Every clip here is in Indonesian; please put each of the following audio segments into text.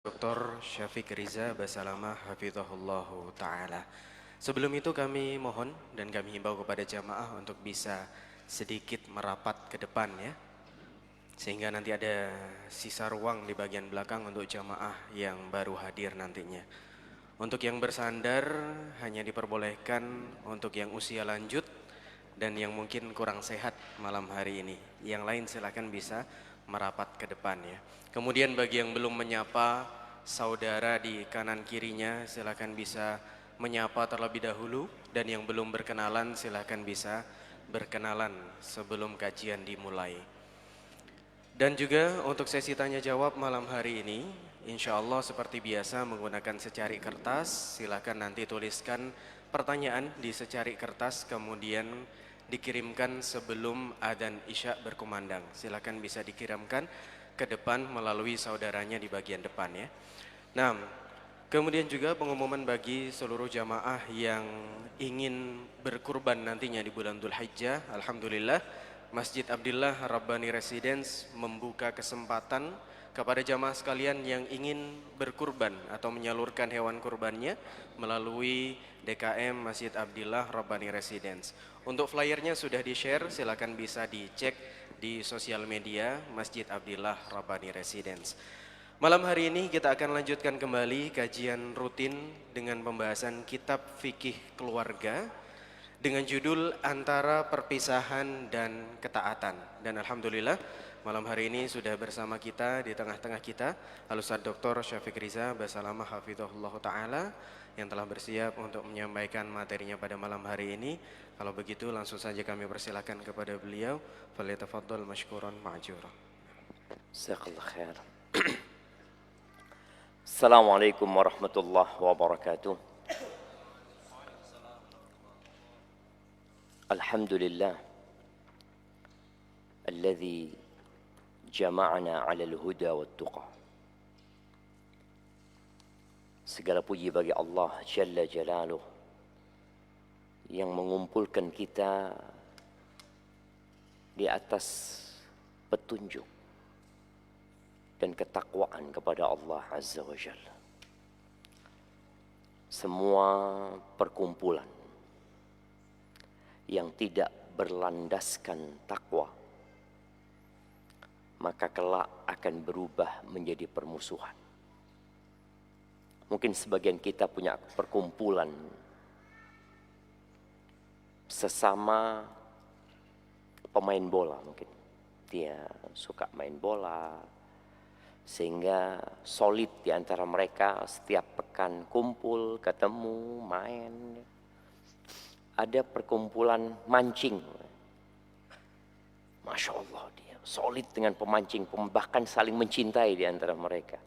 Dr. Syafiq Riza Basalamah Hafizahullahu Ta'ala. Sebelum itu kami mohon dan kami himbau kepada jamaah untuk bisa sedikit merapat ke depan ya, sehingga nanti ada sisa ruang di bagian belakang untuk jamaah yang baru hadir nantinya. Untuk yang bersandar hanya diperbolehkan untuk yang usia lanjut dan yang mungkin kurang sehat malam hari ini. Yang lain silakan bisa merapat ke depan ya. Kemudian bagi yang belum menyapa saudara di kanan kirinya, silakan bisa menyapa terlebih dahulu, dan yang belum berkenalan silakan bisa berkenalan sebelum kajian dimulai. Dan juga untuk sesi tanya jawab malam hari ini, insya Allah seperti biasa menggunakan secari kertas. Silakan nanti tuliskan pertanyaan di secari kertas, kemudian dikirimkan sebelum adzan Isya berkumandang. Silakan bisa dikirimkan ke depan melalui saudaranya di bagian depan ya. Nah, kemudian juga pengumuman bagi seluruh jamaah yang ingin berkurban nantinya di bulan Dzulhijjah. Alhamdulillah, Masjid Abdillah Rabbani Residence membuka kesempatan kepada jamaah sekalian yang ingin berkurban atau menyalurkan hewan kurbannya melalui DKM Masjid Abdillah Rabbani Residence. Untuk flyernya sudah di-share, silakan bisa dicek di sosial media Masjid Abdillah Rabbani Residence. Malam hari ini kita akan lanjutkan kembali kajian rutin dengan pembahasan kitab fikih keluarga dengan judul Antara Perpisahan dan Ketaatan. Dan alhamdulillah malam hari ini sudah bersama kita di tengah-tengah kita Al-Ustadz Dr. Syafiq Riza Basalamah Hafizahullah Ta'ala yang telah bersiap untuk menyampaikan materinya pada malam hari ini. Kalau begitu langsung saja kami persilakan kepada beliau. Falyatafaddal mashkuran ma'juran. Jazakallah khair. Assalamualaikum warahmatullahi wabarakatuh. Alhamdulillah alladzi jama'ana 'ala al-huda wat-tuqa. Segala puji bagi Allah Jalla Jalaluh yang mengumpulkan kita di atas petunjuk dan ketakwaan kepada Allah Azza wa Jalla. Semua perkumpulan yang tidak berlandaskan takwa maka kelak akan berubah menjadi permusuhan. Mungkin sebagian kita punya perkumpulan sesama pemain bola, mungkin dia suka main bola sehingga solid di antara mereka, setiap pekan kumpul, ketemu, main. Ada perkumpulan mancing, Masya Allah, dia solid dengan pemancing, bahkan saling mencintai di antara mereka.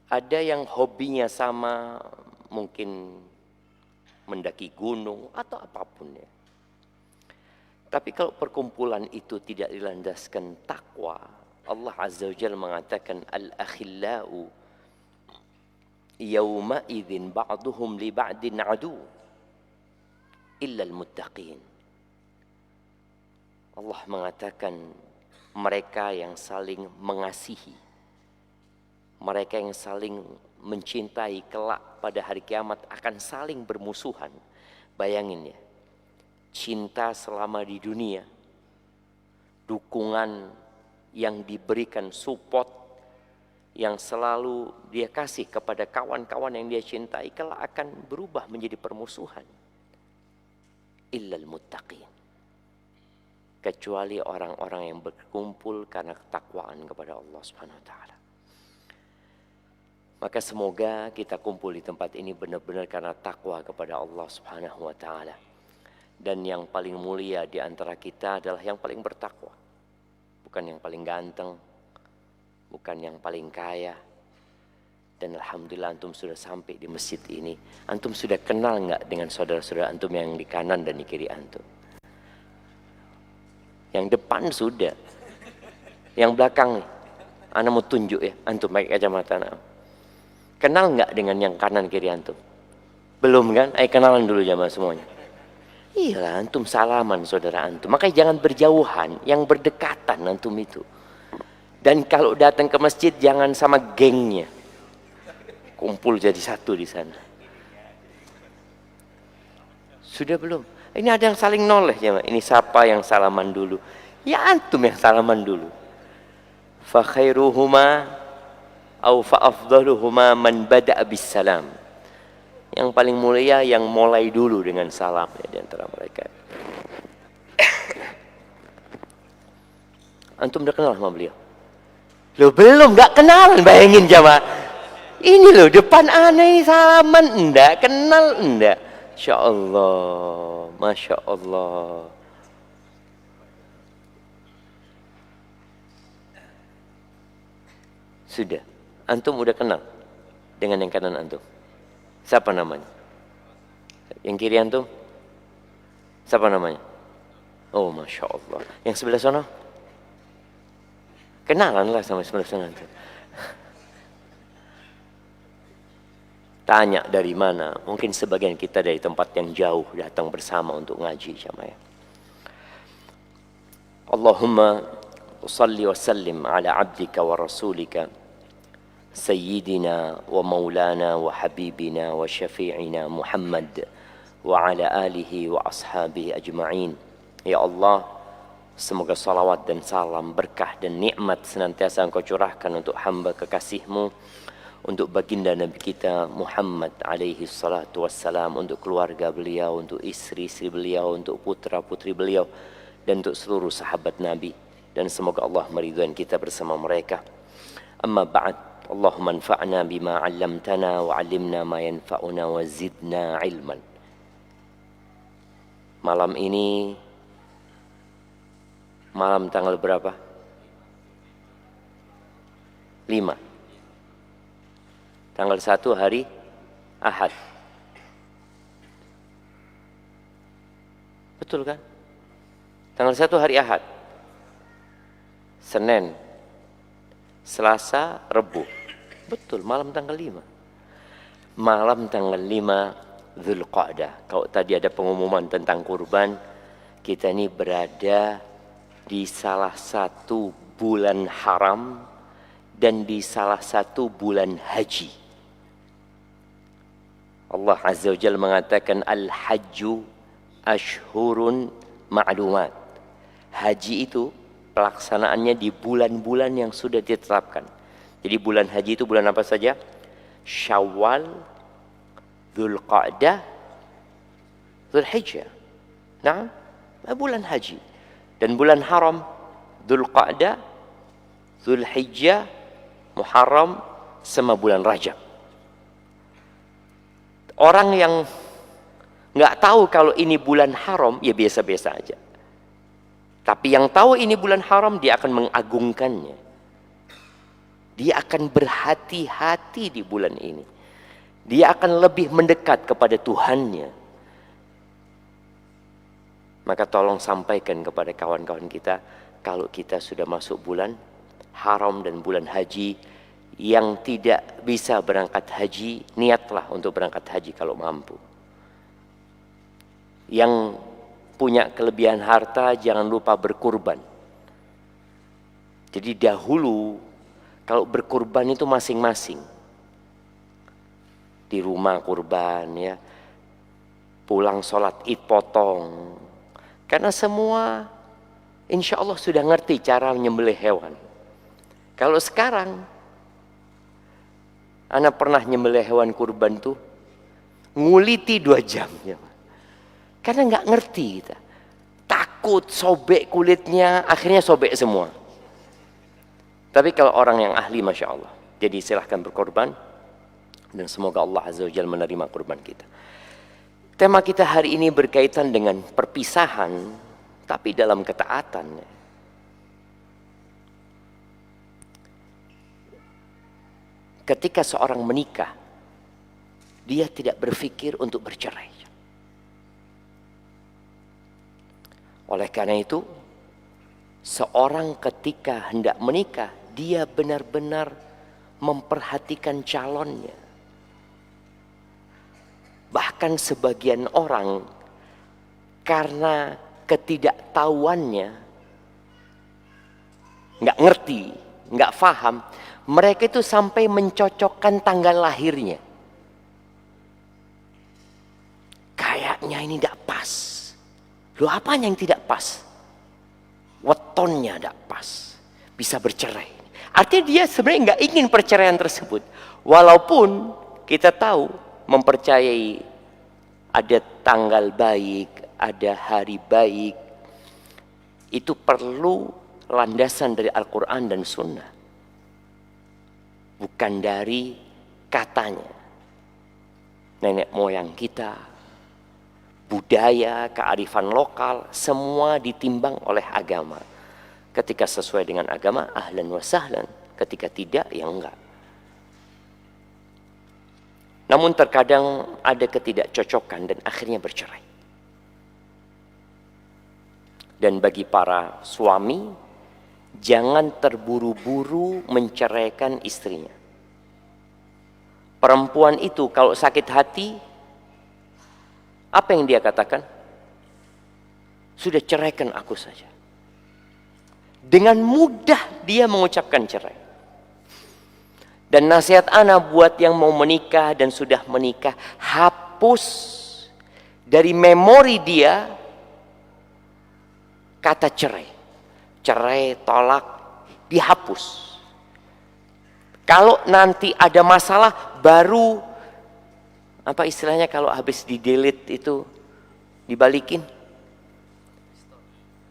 Ada yang hobinya sama, mungkin mendaki gunung atau apapun ya. Tapi kalau perkumpulan itu tidak dilandaskan takwa, Allah Azza wa Jalla mengatakan al-akhillau yawma idzin ba'duhum li ba'din adu illa al-muttaqin. Allah mengatakan mereka yang saling mengasihi, mereka yang saling mencintai kelak pada hari kiamat akan saling bermusuhan. Bayangin ya, cinta selama di dunia, dukungan yang diberikan, support yang selalu dia kasih kepada kawan-kawan yang dia cintai kelak akan berubah menjadi permusuhan. Illal muttaqin, kecuali orang-orang yang berkumpul karena ketakwaan kepada Allah Subhanahu wa taala. Maka semoga kita kumpul di tempat ini benar-benar karena takwa kepada Allah Subhanahu wa taala. Dan yang paling mulia di antara kita adalah yang paling bertakwa. Bukan yang paling ganteng, bukan yang paling kaya. Dan alhamdulillah antum sudah sampai di masjid ini. Antum sudah kenal enggak dengan saudara-saudara antum yang di kanan dan di kiri antum? Yang depan sudah. Yang belakang nih, ana mau tunjuk ya, antum pakai kacamata. Kenal enggak dengan yang kanan kiri antum? Belum kan? Ayo kenalan dulu jamaah semuanya. Iya, antum salaman saudara antum. Makanya jangan berjauhan, yang berdekatan antum itu. Dan kalau datang ke masjid jangan sama gengnya. Kumpul jadi satu di sana. Sudah belum? Ini ada yang saling noleh ya. Ini siapa yang salaman dulu? Ya antum yang salaman dulu. Fa khairuhuma au fa afdaluhuma man bada'a bis salam. Yang paling mulia yang mulai dulu dengan salam ya, di antara mereka. Antum udah kenal sama beliau? Loh belum, gak kenalan, bayangin jamaah. Ini loh depan aneh salaman, enggak kenal, enggak. Masya Allah, Masya Allah. Sudah, antum udah kenal dengan yang kanan antum. Siapa namanya? Yang kiri antum? Siapa namanya? Oh Masya Allah. Yang sebelah sana? Kenalan lah sama sebelah sana antum. Tanya dari mana? Mungkin sebagian kita dari tempat yang jauh datang bersama untuk ngaji jamaah. Allahumma salli wa sallim ala abdika wa rasulika sayyidina wa maulana wa habibina wa syafi'ina Muhammad wa ala alihi wa ashabihi ajma'in. Ya Allah, semoga salawat dan salam, berkah dan nikmat senantiasa Engkau curahkan untuk hamba kekasih-Mu, untuk baginda Nabi kita Muhammad alaihi salatu wassalam, untuk keluarga beliau, untuk istri-istri beliau, untuk putra-putri beliau, dan untuk seluruh sahabat Nabi. Dan semoga Allah meridhai kita bersama mereka. Amma ba'd, Allahumma anfa'na bima 'allamtana wa 'allimna ma yanfa'una wa zidna ilman. Malam ini, malam tanggal berapa? 5. Tanggal 1 hari Ahad. Betul kan? Tanggal 1 hari Ahad. Senin, Selasa, Rebu. Betul, malam tanggal 5. Malam tanggal 5 Dzulqa'dah. Kalau tadi ada pengumuman tentang kurban, kita ini berada di salah satu bulan haram dan di salah satu bulan haji. Allah Azza wa Jalla mengatakan al-hajju ashhurun ma'lumat. Haji itu pelaksanaannya di bulan-bulan yang sudah ditetapkan. Jadi bulan haji itu bulan apa saja? Syawal, Dzulqa'dah, Dzulhijjah. Nah, bulan haji. Dan bulan haram, Dzulqa'dah, Dzulhijjah, Muharram, sama bulan Rajab. Orang yang nggak tahu kalau ini bulan haram, ya biasa-biasa aja. Tapi yang tahu ini bulan haram, dia akan mengagungkannya. Dia akan berhati-hati di bulan ini. Dia akan lebih mendekat kepada Tuhannya. Maka tolong sampaikan kepada kawan-kawan kita, kalau kita sudah masuk bulan haram dan bulan haji, yang tidak bisa berangkat haji, niatlah untuk berangkat haji kalau mampu. Yang punya kelebihan harta, jangan lupa berkurban. Jadi dahulu, kalau berkurban itu masing-masing. Di rumah kurban ya, pulang sholat id potong. Karena semua insya Allah sudah ngerti cara menyembelih hewan. Kalau sekarang, Ana pernah nyembelih hewan kurban tuh nguliti 2 jam ya. Karena nggak ngerti kita. Takut sobek kulitnya, akhirnya sobek semua. Tapi kalau orang yang ahli, Masya Allah. Jadi silahkan berkorban. Dan semoga Allah Azza wa Jalla menerima kurban kita. Tema kita hari ini berkaitan dengan perpisahan, tapi dalam ketaatan. Ketika seorang menikah, dia tidak berpikir untuk bercerai. Oleh karena itu, seorang ketika hendak menikah, dia benar-benar memperhatikan calonnya. Bahkan sebagian orang karena ketidaktahuannya, nggak ngerti, nggak paham, mereka itu sampai mencocokkan tanggal lahirnya. tempatnya ini tidak pas. Loh, apanya yang tidak pas? Wetonnya tidak pas. Bisa bercerai. Artinya dia sebenarnya nggak ingin perceraian tersebut. Walaupun kita tahu mempercayai ada tanggal baik, ada hari baik, itu perlu landasan dari Al-Quran dan Sunnah. Bukan dari katanya. Nenek moyang kita, budaya, kearifan lokal, semua ditimbang oleh agama. Ketika sesuai dengan agama, ahlan wa sahlan. Ketika tidak, ya enggak. Namun terkadang ada ketidakcocokan dan akhirnya bercerai. Dan bagi para suami, jangan terburu-buru menceraikan istrinya. Perempuan itu kalau sakit hati, apa yang dia katakan? Sudah, ceraikan aku saja. Dengan mudah dia mengucapkan cerai. Dan nasihat ana buat yang mau menikah dan sudah menikah, hapus dari memori dia kata cerai. Cerai, tolak, dihapus. Kalau nanti ada masalah, baru apa istilahnya kalau habis di delete itu dibalikin,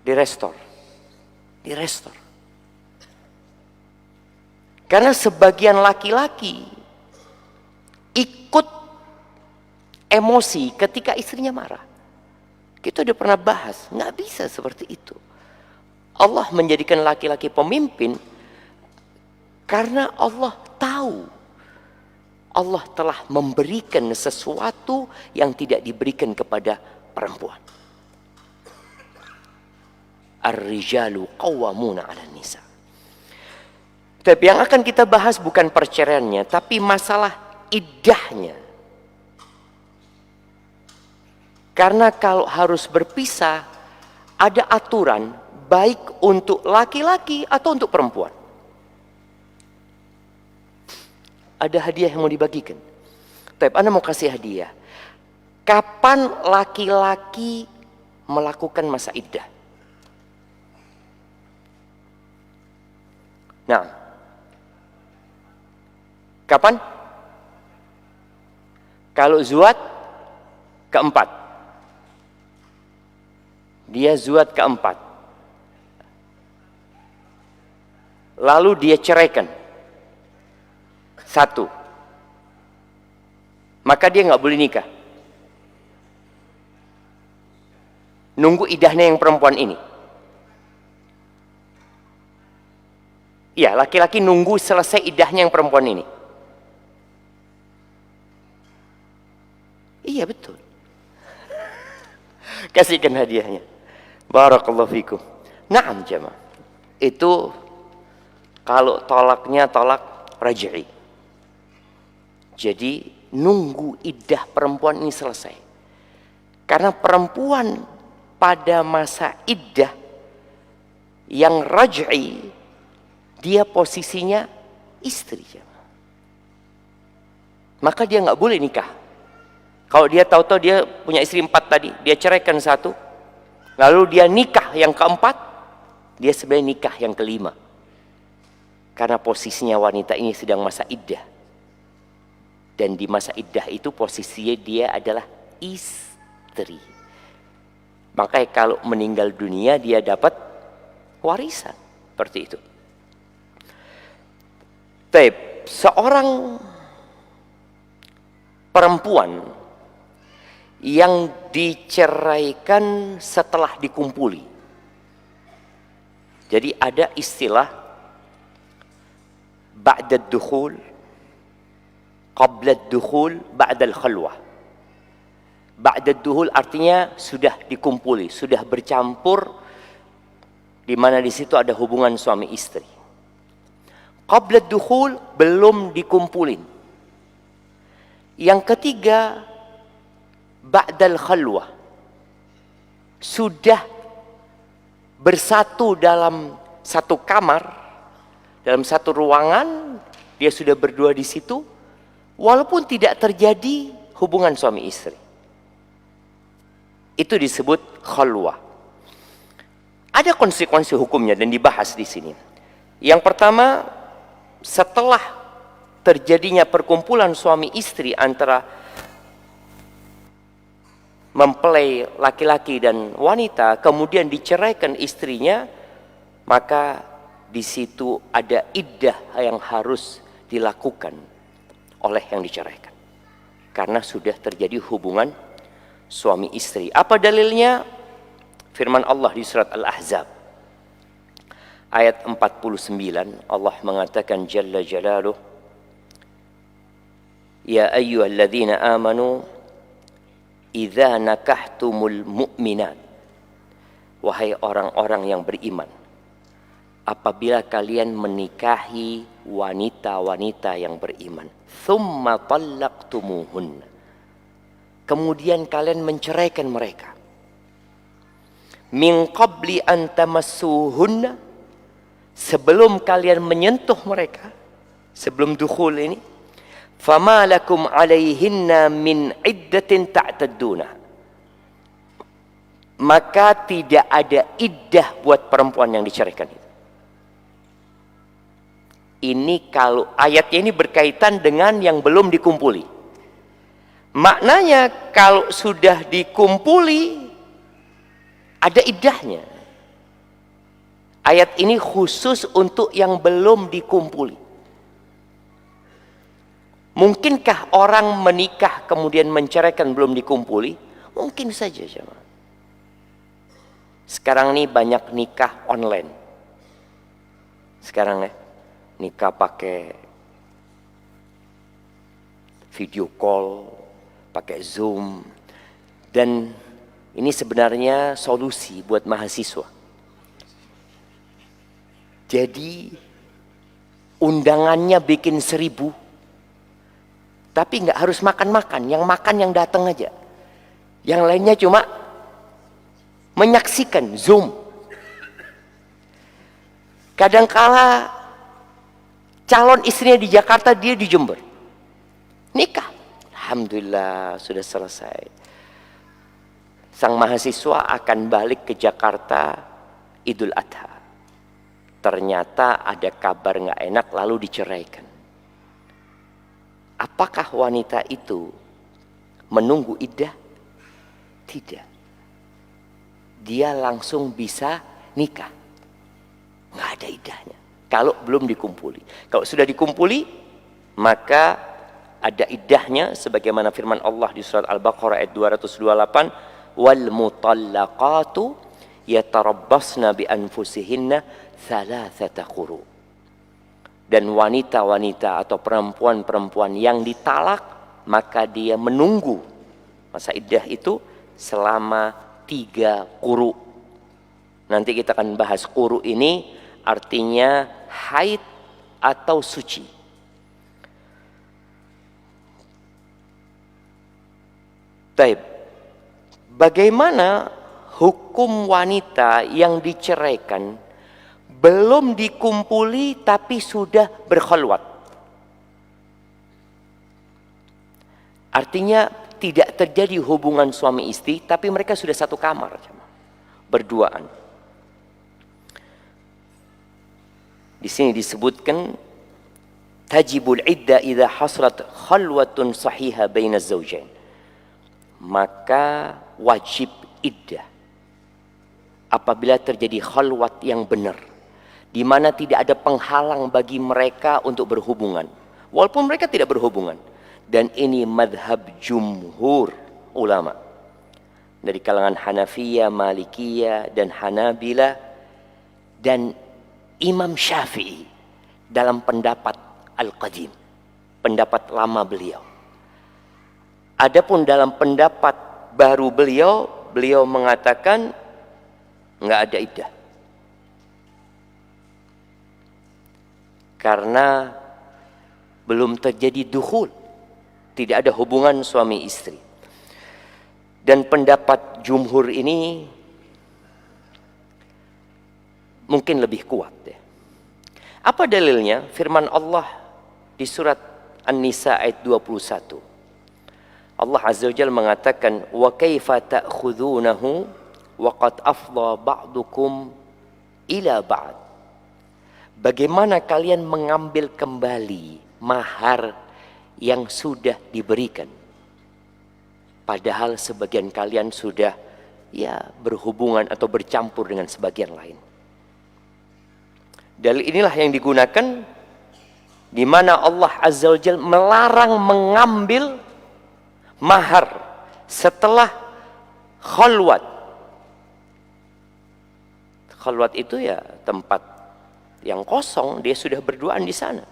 direstore. Karena sebagian laki-laki ikut emosi ketika istrinya marah. Kita udah pernah bahas, nggak bisa seperti itu. Allah menjadikan laki-laki pemimpin karena Allah tahu Allah telah memberikan sesuatu yang tidak diberikan kepada perempuan. Ar-rijalu qawwamuna 'alan nisa. Tapi yang akan kita bahas bukan perceraiannya, tapi masalah iddahnya. Karena kalau harus berpisah, ada aturan baik untuk laki-laki atau untuk perempuan. Ada hadiah yang mau dibagikan. Tapi Anda mau kasih hadiah. Kapan laki-laki melakukan masa iddah? Nah, kapan? Kalau zuat keempat. Dia zuat keempat. Lalu dia ceraikan. Satu. Maka dia nggak boleh nikah. Nunggu idahnya yang perempuan ini. Iya, laki-laki nunggu selesai idahnya yang perempuan ini. Iya, betul. Kasihkan hadiahnya. Barakallahu fikum. Naam jemaah. Itu kalau tolaknya tolak raj'i. Jadi nunggu iddah perempuan ini selesai. Karena perempuan pada masa iddah yang raj'i, dia posisinya istri. Maka dia nggak boleh nikah. Kalau dia tahu-tahu dia punya istri 4 tadi, dia ceraikan 1, lalu dia nikah yang keempat, dia sebenarnya nikah yang kelima. Karena posisinya wanita ini sedang masa iddah. Dan di masa iddah itu posisinya dia adalah istri. Makanya kalau meninggal dunia dia dapat warisan. Seperti itu. Tapi seorang perempuan yang diceraikan setelah dikumpuli. Jadi ada istilah ba'da dukhul, qabla dukhul, ba'da al-khalwah. Ba'da dukhul artinya sudah dikumpuli, sudah bercampur, di mana di situ ada hubungan suami istri. Qabla dukhul belum dikumpulin. Yang ketiga ba'dal khalwah, sudah bersatu dalam satu kamar, dalam satu ruangan, dia sudah berdua di situ, walaupun tidak terjadi hubungan suami istri. Itu disebut khalwah. Ada konsekuensi hukumnya dan dibahas di sini. Yang pertama, setelah terjadinya perkumpulan suami istri antara mempelai laki-laki dan wanita, kemudian diceraikan istrinya, maka di situ ada iddah yang harus dilakukan oleh yang diceraikan. Karena sudah terjadi hubungan suami istri. Apa dalilnya? Firman Allah di surat Al-Ahzab ayat 49, Allah mengatakan jalla jalaluh, ya ayyuhalladzina amanu idza nakahtumul mu'minat, wahai orang-orang yang beriman, apabila kalian menikahi wanita-wanita yang beriman, thumma tallaqtumuhunna, kemudian kalian menceraikan mereka, min qabli an tamassuhunna, sebelum kalian menyentuh mereka, sebelum dukhul ini, fama lakum alaihinna min iddatin ta'tadduna, maka tidak ada iddah buat perempuan yang diceraikan itu. Ini kalau ayatnya ini berkaitan dengan yang belum dikumpuli. Maknanya kalau sudah dikumpuli ada iddahnya. Ayat ini khusus untuk yang belum dikumpuli. Mungkinkah orang menikah kemudian menceraikan belum dikumpuli? Mungkin saja, jemaah. Sekarang ini banyak nikah online. Sekarang ya, nikah pakai video call, pakai Zoom. Dan ini sebenarnya solusi buat mahasiswa. Jadi undangannya bikin 1000, tapi nggak harus makan-makan. Yang makan yang datang aja. Yang lainnya cuma menyaksikan Zoom. Kadangkala calon istrinya di Jakarta, dia di Jember. Nikah. Alhamdulillah sudah selesai. Sang mahasiswa akan balik ke Jakarta Idul Adha. Ternyata ada kabar nggak enak lalu diceraikan. Apakah wanita itu menunggu iddah? Tidak. Dia langsung bisa nikah. Nggak ada iddahnya. Kalau belum dikumpuli. Kalau sudah dikumpuli, maka ada iddahnya sebagaimana firman Allah di surat Al-Baqarah ayat 228, wal mutallaqatu yatarabbasna bi anfusihinna thalathata quru. Dan wanita-wanita atau perempuan-perempuan yang ditalak, maka dia menunggu masa iddah itu selama 3 quru. Nanti kita akan bahas quru ini artinya haid atau suci. Baik. Bagaimana hukum wanita yang diceraikan belum dikumpuli tapi sudah berkhalwat? Artinya tidak terjadi hubungan suami istri tapi mereka sudah satu kamar, berduaan. Di sini disebutkan tajibul iddah idza hasrat khalwatun sahiha baina zawjain. Maka wajib iddah apabila terjadi khalwat yang benar, di mana tidak ada penghalang bagi mereka untuk berhubungan, walaupun mereka tidak berhubungan. Dan ini madhab jumhur ulama dari kalangan Hanafiyah, Malikiyah, dan Hanabila, dan Imam Syafi'i dalam pendapat Al-Qadim, pendapat lama beliau. Adapun dalam pendapat baru beliau mengatakan nggak ada iddah. Karena belum terjadi dukhul, tidak ada hubungan suami istri. Dan pendapat jumhur ini mungkin lebih kuat ya. Apa dalilnya? Firman Allah di surat An-Nisa ayat 21. Allah Azza wa Jalla mengatakan, wa kaifa ta'khudhunahu wa qad afdha ba'dukum ila ba'd. Bagaimana kalian mengambil kembali mahar yang sudah diberikan, padahal sebagian kalian sudah berhubungan atau bercampur dengan sebagian lain. Dalil inilah yang digunakan di mana Allah Azza wa Jalla melarang mengambil mahar setelah khalwat. Khalwat itu ya tempat yang kosong, dia sudah berduaan di sana.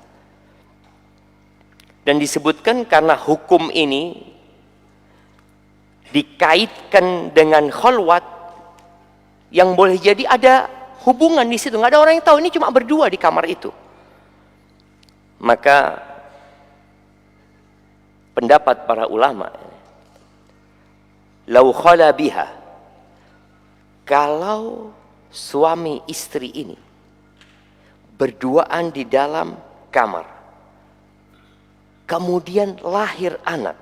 Dan disebutkan karena hukum ini dikaitkan dengan khalwat, yang boleh jadi ada hubungan di situ, nggak ada orang yang tahu, ini cuma berdua di kamar itu. Maka pendapat para ulama, lau khala biha, kalau suami istri ini berduaan di dalam kamar, kemudian lahir anak,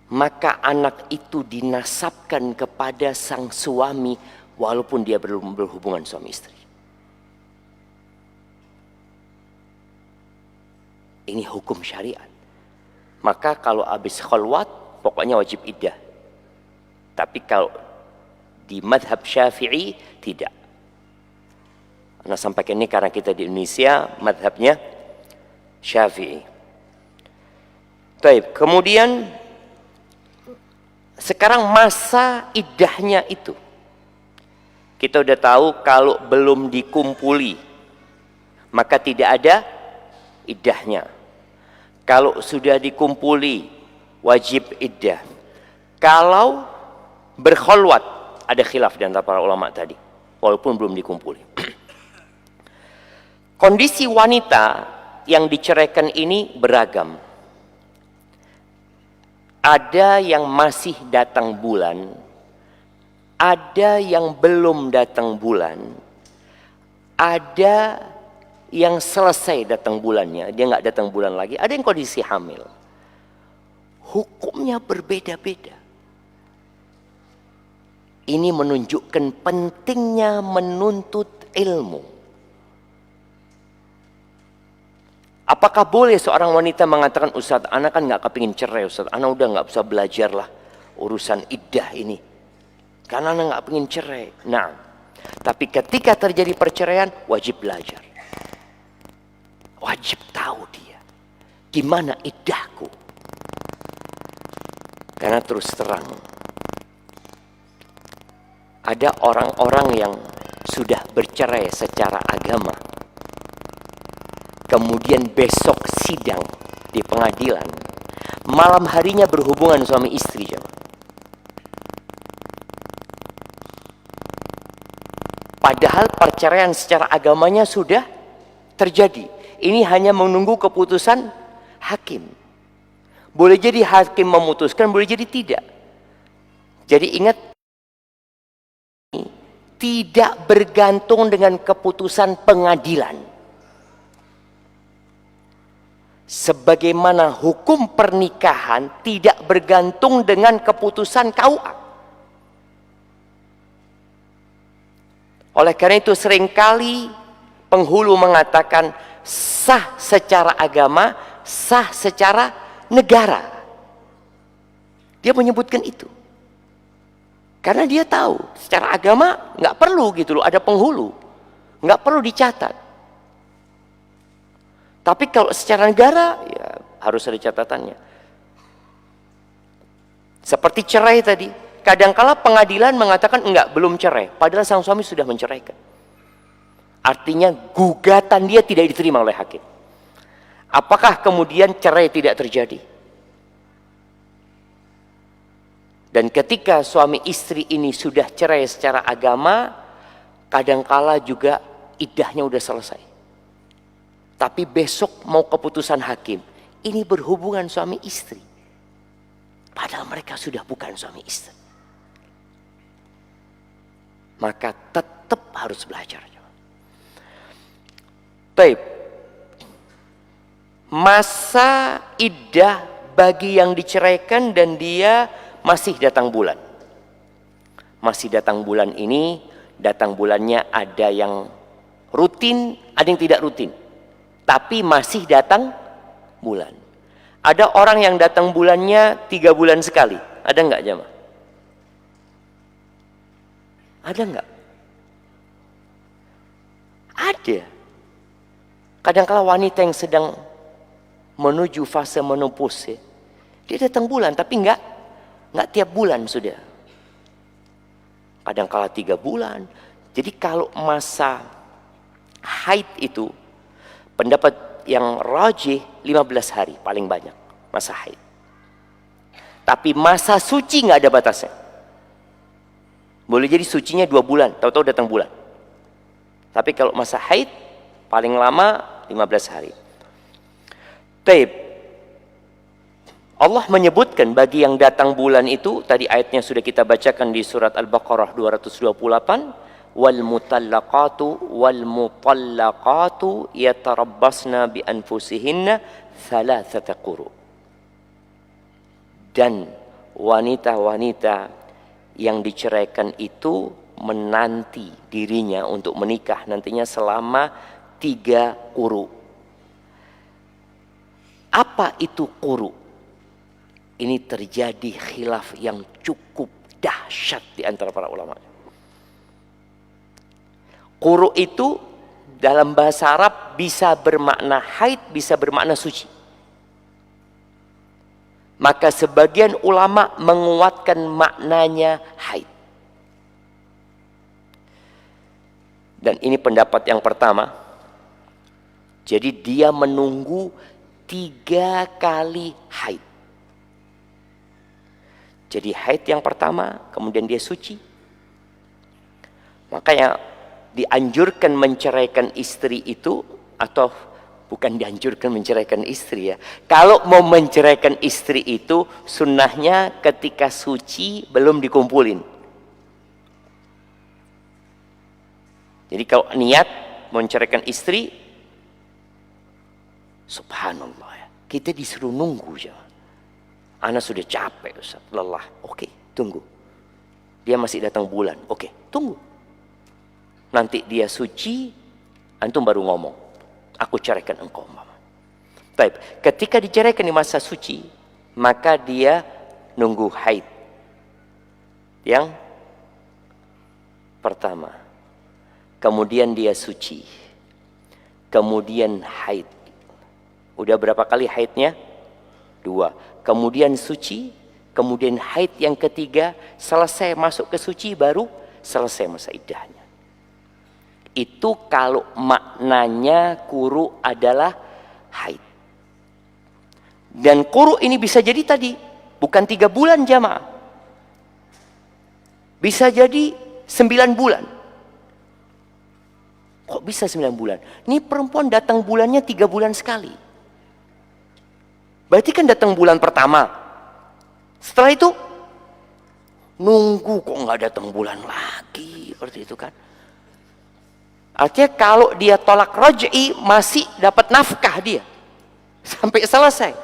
maka anak itu dinasabkan kepada sang suami walaupun dia belum berhubungan suami istri. Ini hukum syariat. Maka kalau habis khalwat pokoknya wajib iddah. Tapi kalau di madhab Syafi'i tidak. Nah, sampaikan ini karena kita di Indonesia madhabnya Syafi'i. Baik, kemudian sekarang masa iddahnya itu. Kita udah tahu kalau belum dikumpuli maka tidak ada iddahnya. Kalau sudah dikumpuli wajib iddah. Kalau berkholwat ada khilaf di antara para ulama tadi, walaupun belum dikumpuli. Kondisi wanita yang diceraikan ini beragam. Ada yang masih datang bulan, ada yang belum datang bulan, ada yang selesai datang bulannya, dia nggak datang bulan lagi, ada yang kondisi hamil. Hukumnya berbeda-beda. Ini menunjukkan pentingnya menuntut ilmu. Apakah boleh seorang wanita mengatakan, Ustaz, anak kan nggak kepingin cerai, Ustaz, anak udah nggak usah belajar lah urusan iddah ini, karena anak nggak pengen cerai. Nah, tapi ketika terjadi perceraian wajib belajar. Wajib tahu dia gimana iddahku. Karena terus terang ada orang-orang yang sudah bercerai secara agama, kemudian besok sidang di pengadilan, malam harinya berhubungan suami istri. Padahal perceraian secara agamanya sudah terjadi. Ini hanya menunggu keputusan hakim. Boleh jadi hakim memutuskan, boleh jadi tidak. Jadi ingat, tidak bergantung dengan keputusan pengadilan. Sebagaimana hukum pernikahan tidak bergantung dengan keputusan KUA. Oleh karena itu seringkali penghulu mengatakan sah secara agama, sah secara negara. Dia menyebutkan itu. Karena dia tahu secara agama nggak perlu gitu loh, ada penghulu. Nggak perlu dicatat. Tapi kalau secara negara ya harus ada catatannya. Seperti cerai tadi. Kadangkala pengadilan mengatakan enggak, belum cerai. Padahal sang suami sudah menceraikan. Artinya gugatan dia tidak diterima oleh hakim. Apakah kemudian cerai tidak terjadi? Dan ketika suami istri ini sudah cerai secara agama, kadangkala juga iddahnya sudah selesai. Tapi besok mau keputusan hakim, ini berhubungan suami istri. Padahal mereka sudah bukan suami istri. Maka tetap harus belajar. Baik. Masa iddah bagi yang diceraikan dan dia masih datang bulan. Masih datang bulan ini, datang bulannya ada yang rutin, ada yang tidak rutin. Tapi masih datang bulan. Ada orang yang datang bulannya 3 bulan sekali. Ada enggak jemaah? Ada enggak? Ada. Kadang-kala wanita yang sedang menuju fase menopause, dia datang bulan, tapi enggak tiap bulan sudah. Kadang-kala 3 bulan. Jadi kalau masa haid itu, pendapat yang rajih 15 hari paling banyak masa haid. Tapi masa suci nggak ada batasnya. Boleh jadi sucinya 2 bulan, tahu-tahu datang bulan. Tapi kalau masa haid paling lama 15 hari. Taib. Allah menyebutkan bagi yang datang bulan itu, tadi ayatnya sudah kita bacakan di surat Al-Baqarah 228, wal mutallaqatu yatarabbasna bi anfusihinna thalathata quru. Dan wanita-wanita yang diceraikan itu menanti dirinya untuk menikah nantinya selama 3 quru. Apa itu quru? Ini terjadi khilaf yang cukup dahsyat di antara para ulama. Quru itu dalam bahasa Arab bisa bermakna haid, bisa bermakna suci. Maka sebagian ulama menguatkan maknanya haid. Dan ini pendapat yang pertama. Jadi dia menunggu 3 kali haid. Jadi haid yang pertama, kemudian dia suci. Makanya dianjurkan menceraikan istri itu, atau bukan dianjurkan menceraikan istri ya. Kalau mau menceraikan istri itu, sunnahnya ketika suci belum dikumpulin. Jadi kalau niat menceraikan istri, subhanallah ya, kita disuruh nunggu ya. Ana sudah capek, Ustaz, lelah. Oke, tunggu. Dia masih datang bulan. Oke, tunggu. Nanti dia suci, antum baru ngomong, aku ceraikan engkau. Baik, ketika diceraikan di masa suci, maka dia nunggu haid. Yang pertama. Kemudian dia suci. Kemudian haid. Udah berapa kali haidnya? 2. Kemudian suci, kemudian haid yang ketiga, selesai masuk ke suci baru selesai masa iddahnya. Itu kalau maknanya quru adalah haid. Dan quru ini bisa jadi tadi bukan 3 bulan jamaah. Bisa jadi 9 bulan. Kok bisa 9 bulan? Ini perempuan datang bulannya 3 bulan sekali. Berarti kan datang bulan pertama. Setelah itu nunggu kok nggak datang bulan lagi, seperti itu kan. Artinya kalau dia tolak raj'i masih dapat nafkah dia sampai selesai.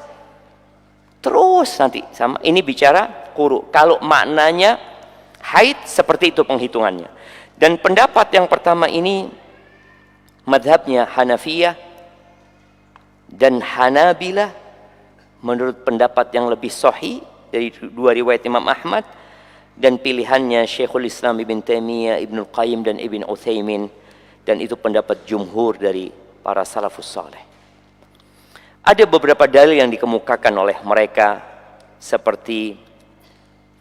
Terus nanti sama ini bicara quru. Kalau maknanya haid seperti itu penghitungannya. Dan pendapat yang pertama ini madhabnya Hanafiyah dan Hanabilah. Menurut pendapat yang lebih sahih dari 2 riwayat Imam Ahmad dan pilihannya Syekhul Islam Ibn Taimiyah, Ibn Qayyim dan Ibn Utsaimin, dan itu pendapat jumhur dari para salafus saleh. Ada beberapa dalil yang dikemukakan oleh mereka seperti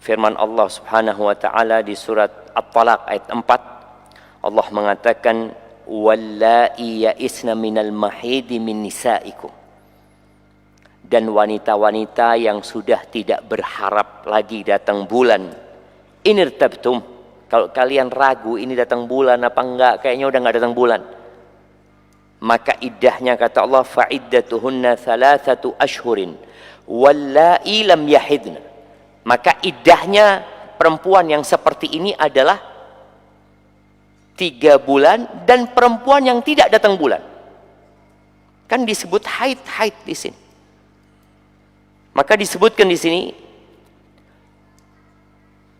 firman Allah Subhanahu wa taala di surat At-Talaq ayat 4. Allah mengatakan wallai ya'isna minal mahidi min nisaikum. Dan wanita-wanita yang sudah tidak berharap lagi datang bulan. Inirtabtum, kalau kalian ragu ini datang bulan apa enggak, kayaknya udah enggak datang bulan. Maka iddahnya kata Allah fa'iddatuhunna 3 ashhurin wallai lam yahidna. Maka iddahnya perempuan yang seperti ini adalah 3 bulan dan perempuan yang tidak datang bulan. Kan disebut haid di sini. Maka disebutkan di sini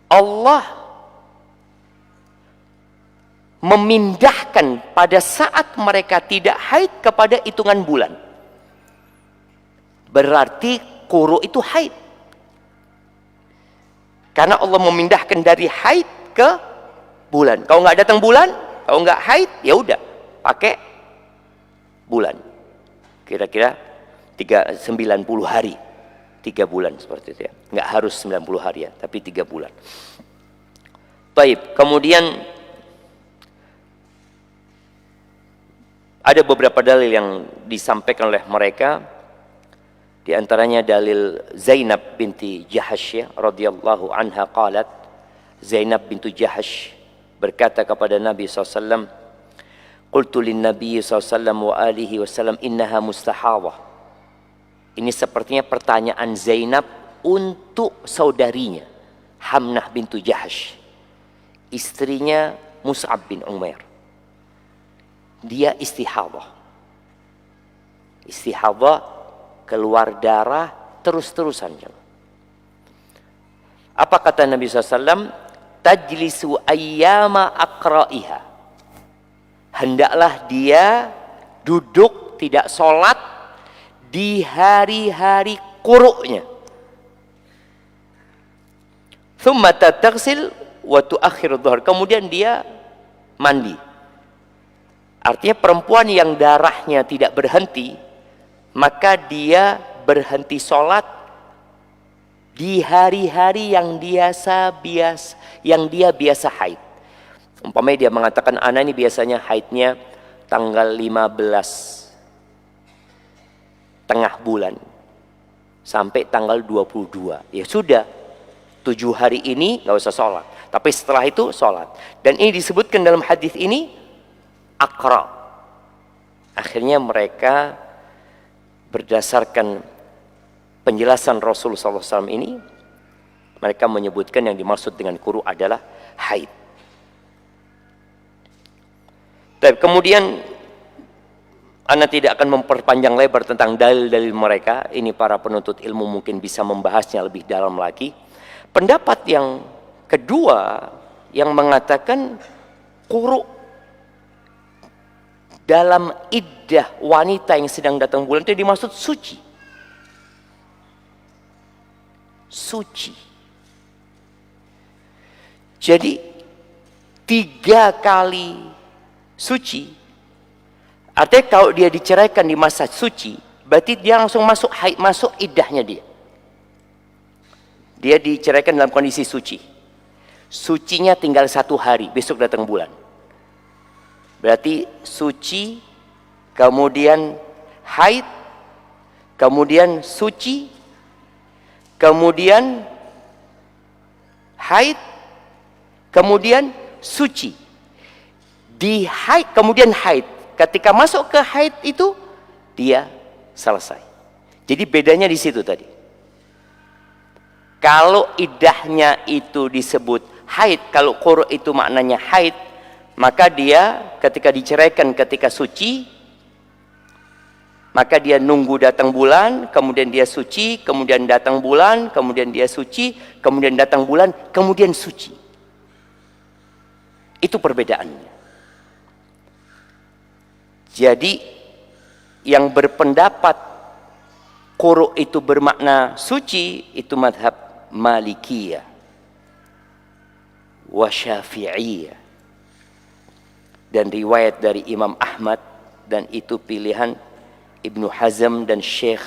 Allah memindahkan pada saat mereka tidak haid kepada hitungan bulan. Berarti quru itu haid. Karena Allah memindahkan dari haid ke bulan. Kalau nggak datang bulan, kalau nggak haid, ya udah pakai bulan. Kira-kira 90 hari. 3 bulan seperti itu ya. Nggak harus 90 hari ya, tapi 3 bulan. Baik, kemudian ada beberapa dalil yang disampaikan oleh mereka. Di antaranya dalil Zainab binti Jahash radhiyallahu anha qalat, Zainab bintu Jahash berkata kepada Nabi SAW, qultu lin Nabi SAW wa alihi wasallam innaha mustahadah. Ini sepertinya pertanyaan Zainab untuk saudarinya Hamnah bintu Jahash, istrinya Mus'ab bin Umair. Dia istihadah. Istihadah, keluar darah terus-terusan. Apa kata Nabi SAW? Tajlisu ayyama aqra'iha. Hendaklah dia duduk tidak sholat di hari-hari quruknya. Thumma taghsil wa tu'akhiru dhuhr. Kemudian dia mandi. Artinya perempuan yang darahnya tidak berhenti, maka dia berhenti sholat di hari-hari yang dia biasa haid. Umpamanya dia mengatakan, ana ini biasanya haidnya tanggal 15 tengah bulan sampai tanggal 22. Ya sudah, 7 hari ini nggak usah sholat. Tapi setelah itu sholat. Dan ini disebutkan dalam hadis ini aqra. Akhirnya mereka berdasarkan penjelasan Rasulullah SAW ini, mereka menyebutkan yang dimaksud dengan quru adalah haid. Dan kemudian Anda tidak akan memperpanjang lebar tentang dalil-dalil mereka. Ini para penuntut ilmu mungkin bisa membahasnya lebih dalam lagi. Pendapat yang kedua yang mengatakan quru dalam iddah wanita yang sedang datang bulan itu dimaksud suci. Suci. Jadi 3 kali suci. Artinya kalau dia diceraikan di masa suci, berarti dia langsung masuk haid, masuk iddahnya dia. Dia diceraikan dalam kondisi suci. Sucinya tinggal 1 hari, besok datang bulan. Berarti suci, kemudian haid, kemudian suci, kemudian haid, kemudian suci. Di haid, kemudian haid. Ketika masuk ke haid itu, dia selesai. Jadi bedanya di situ tadi. Kalau iddahnya itu disebut haid, kalau quru itu maknanya haid, maka dia ketika diceraikan ketika suci, maka dia nunggu datang bulan, kemudian dia suci, kemudian datang bulan, kemudian dia suci, kemudian datang bulan, kemudian suci. Itu perbedaannya. Jadi yang berpendapat quru itu bermakna suci itu madhab Malikiyah wa Syafi'iyah dan riwayat dari Imam Ahmad, dan itu pilihan Ibnu Hazm dan Syekh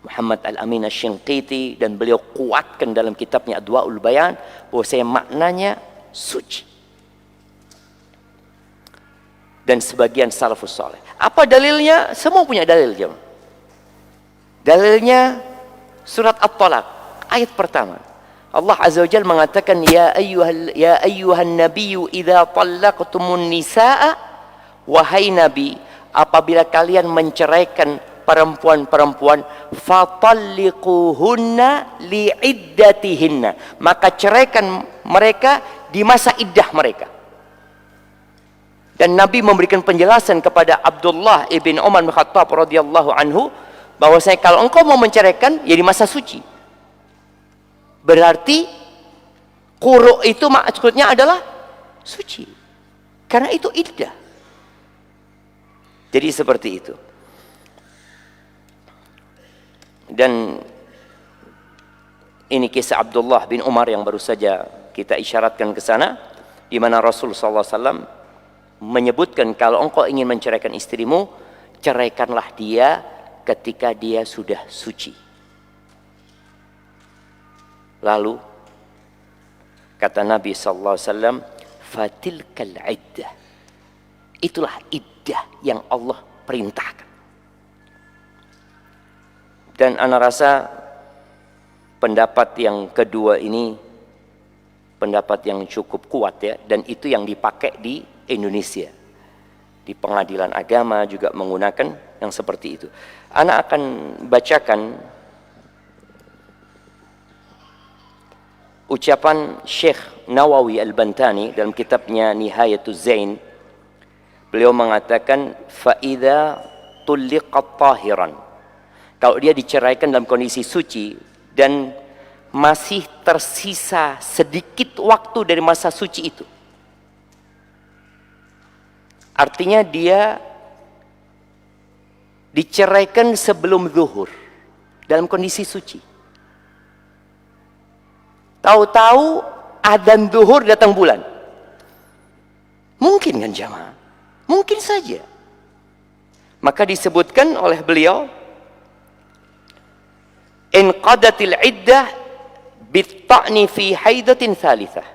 Muhammad Al-Amin Asy-Shinqiti, dan beliau kuatkan dalam kitabnya Adwaul Bayan bahwasanya maknanya suci. Dan sebagian salafus saleh. Apa dalilnya? Semua punya dalil, jemaah. Dalilnya surat At-Talaq ayat pertama. Allah Azza wa Jalla mengatakan, ya ayyuhan nabiyyu idza talaqtumun nisaa, wahai nabi, apabila kalian menceraikan perempuan-perempuan, fatalliquhunna liiddatihinna, maka ceraikan mereka di masa iddah mereka. Dan Nabi memberikan penjelasan kepada Abdullah ibn Umar bin Khattab radhiyallahu anhu bahwasanya kalau engkau mau menceraikan ya di masa suci. Berarti quru itu maksudnya adalah suci. Karena itu iddah. Jadi seperti itu. Dan ini kisah Abdullah bin Umar yang baru saja kita isyaratkan ke sana, di mana Rasul sallallahu alaihi wasallam menyebutkan kalau engkau ingin menceraikan istrimu, ceraikanlah dia ketika dia sudah suci. Lalu kata Nabi sallallahu alaihi wasallam, fatilkal iddah. Itulah iddah yang Allah perintahkan. Dan ana rasa pendapat yang kedua ini pendapat yang cukup kuat ya, dan itu yang dipakai di Indonesia. Di pengadilan agama juga menggunakan yang seperti itu. Ana akan bacakan ucapan Syekh Nawawi Al-Bantani dalam kitabnya Nihayatuz Zain. Beliau mengatakan faida tulliqat tahiran. Kalau dia diceraikan dalam kondisi suci dan masih tersisa sedikit waktu dari masa suci itu, artinya dia diceraikan sebelum zuhur dalam kondisi suci. Tahu-tahu adzan zuhur datang bulan. Mungkin kan jamaah? Mungkin saja. Maka disebutkan oleh beliau, inqadatil iddah bitta'ni fi haidatin thalithah.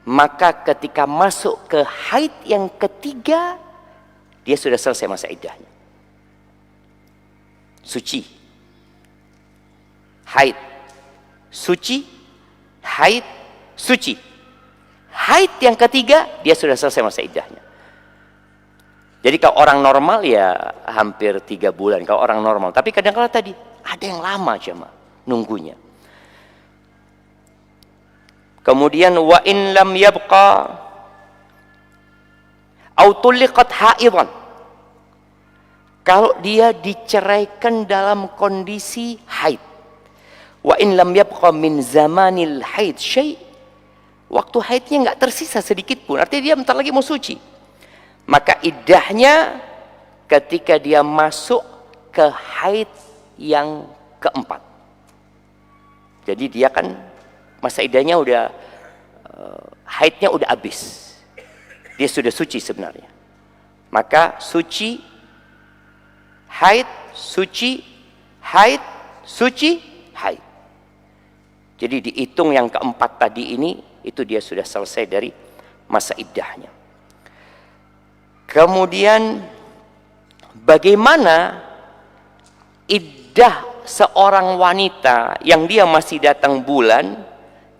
Maka ketika masuk ke haid yang ketiga, dia sudah selesai masa iddahnya. Suci, haid, suci, haid, suci. Haid yang ketiga, dia sudah selesai masa iddahnya. Jadi kalau orang normal ya hampir 3 bulan kalau orang normal. Tapi kadang-kadang tadi ada yang lama jemaah nunggunya. Kemudian wa in lam yabqa au tulliqat haidan. Kalau dia diceraikan dalam kondisi haid. Wa in lam yabqa min zamanil haid syai'. Waktu haidnya enggak tersisa sedikit pun. Artinya dia bentar lagi mau suci. Maka iddahnya ketika dia masuk ke haid yang keempat. Jadi dia kan masa iddahnya udah haidnya udah habis. Dia sudah suci sebenarnya. Maka suci, haid, suci, haid, suci, haid. Jadi dihitung yang keempat tadi ini, itu dia sudah selesai dari masa iddahnya. Kemudian bagaimana iddah seorang wanita yang dia masih datang bulan,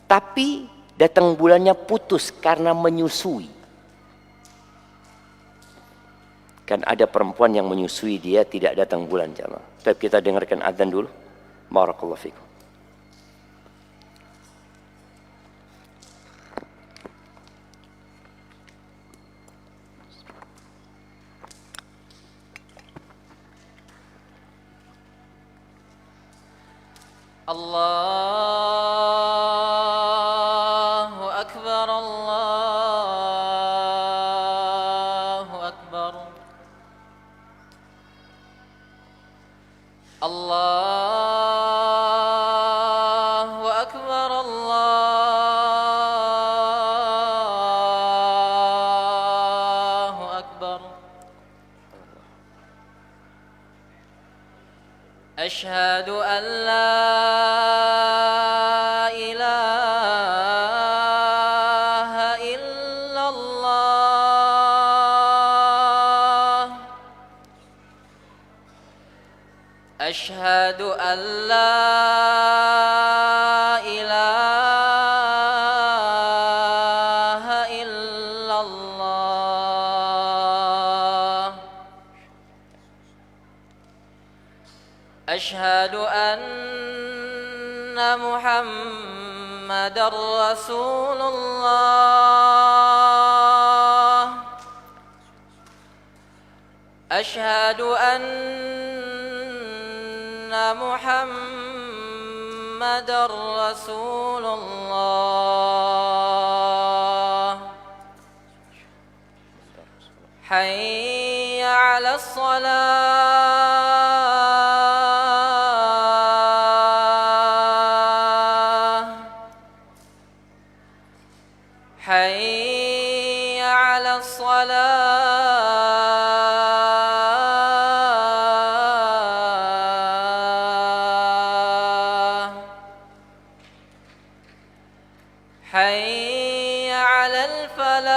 tapi datang bulannya putus karena menyusui. Kan ada perempuan yang menyusui dia tidak datang bulan jamaah. Tapi kita dengarkan adzan dulu. Barakallahu fikum. Allahu Akbar, Allahu Akbar. Allahu Akbar, Allahu Akbar. Ashhadu an la ilaha illallah. Ashhadu an la ilaha illallah. Ashhadu anna Muhammadar Rasulullah. Ashhadu anna محمد رسول الله حي على الصلاة حي على الصلاة حي على الفلاح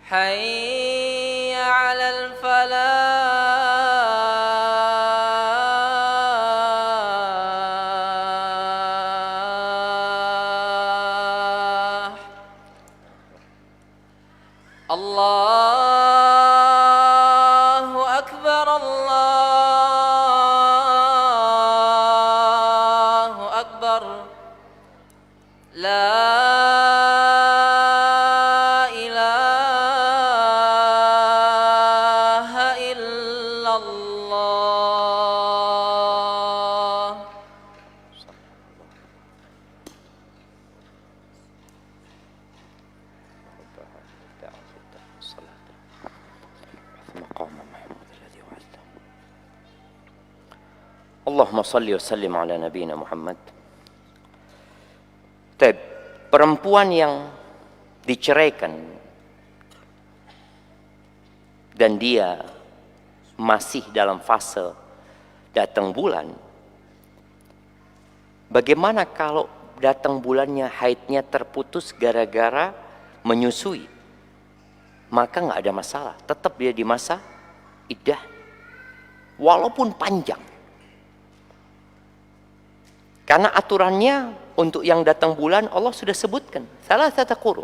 حي على الفلاح الله أكبر الله أكبر لا إله إلا الله Allahumma salli wa sallim ala nabiyina Muhammad. Taib, perempuan yang diceraikan dan dia masih dalam fase datang bulan, bagaimana kalau datang bulannya haidnya terputus gara-gara menyusui? Maka nggak ada masalah, tetap dia di masa iddah walaupun panjang. Karena aturannya untuk yang datang bulan Allah sudah sebutkan salah satu quru.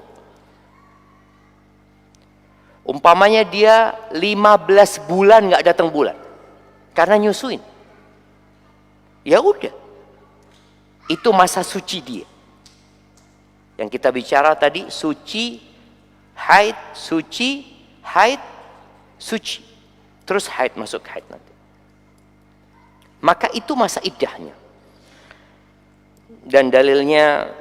Umpamanya dia 15 bulan nggak datang bulan karena nyusuin, ya udah, itu masa suci dia. Yang kita bicara tadi suci, haid, suci, haid, suci, terus haid masuk haid nanti. Maka itu masa iddahnya. Dan dalilnya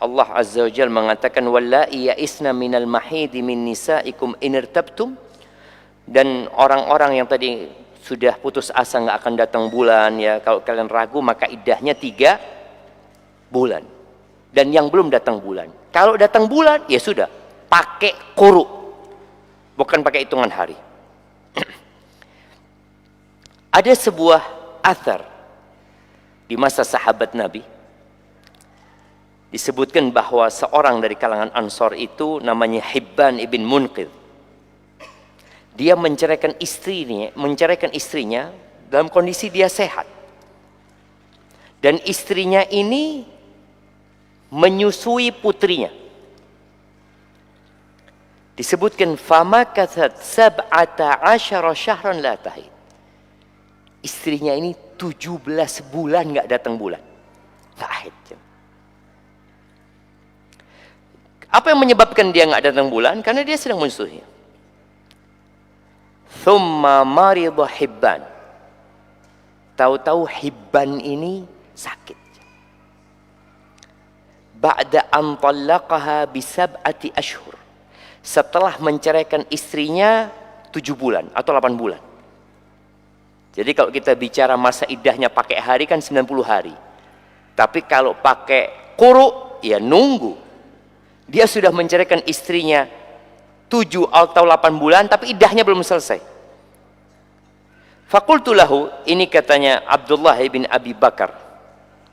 Allah Azza wa Jalla mengatakan wallahi ya'isna minal mahidi min nisaikum in irtabtum, dan orang-orang yang tadi sudah putus asa nggak akan datang bulan, ya kalau kalian ragu maka iddahnya 3 bulan. Dan yang belum datang bulan, kalau datang bulan ya sudah pakai quru, bukan pakai hitungan hari. Ada sebuah athar di masa sahabat Nabi, disebutkan bahwa seorang dari kalangan Ansor itu namanya Hibban ibn Munqidh. Dia menceraikan istrinya dalam kondisi dia sehat. Dan istrinya ini menyusui putrinya. Disebutkan famakathat 17 syahran la tahid. Istrinya ini 17 bulan nggak datang bulan, nggak haid. Apa yang menyebabkan dia nggak datang bulan? Karena dia sedang menyusui. Thumma marida Hibban. Tahu-tahu Hibban ini sakit. Ba'da an talaqaha bi 7 ashhur. Setelah menceraikan istrinya 7 bulan atau 8 bulan. Jadi kalau kita bicara masa iddahnya pakai hari kan 90 hari. Tapi kalau pakai quru ya nunggu. Dia sudah menceraikan istrinya 7 atau 8 bulan tapi iddahnya belum selesai. Faqultu lahu, ini katanya Abdullah bin Abi Bakar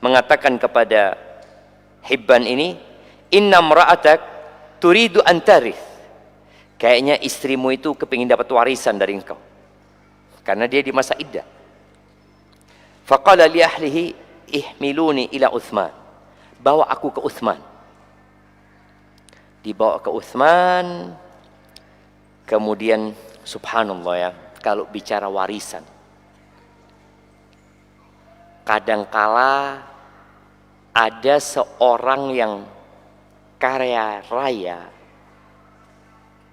mengatakan kepada Hibban ini, inna mra'atak turidu an tarith. Kayaknya istrimu itu kepingin dapat warisan dari engkau. Karena dia di masa iddah. Faqala li ahlihi ihmiluni ila Uthman. Bawa aku ke Uthman. Dibawa ke Uthman. Kemudian subhanallah ya, kalau bicara warisan, kadangkala ada seorang yang kaya raya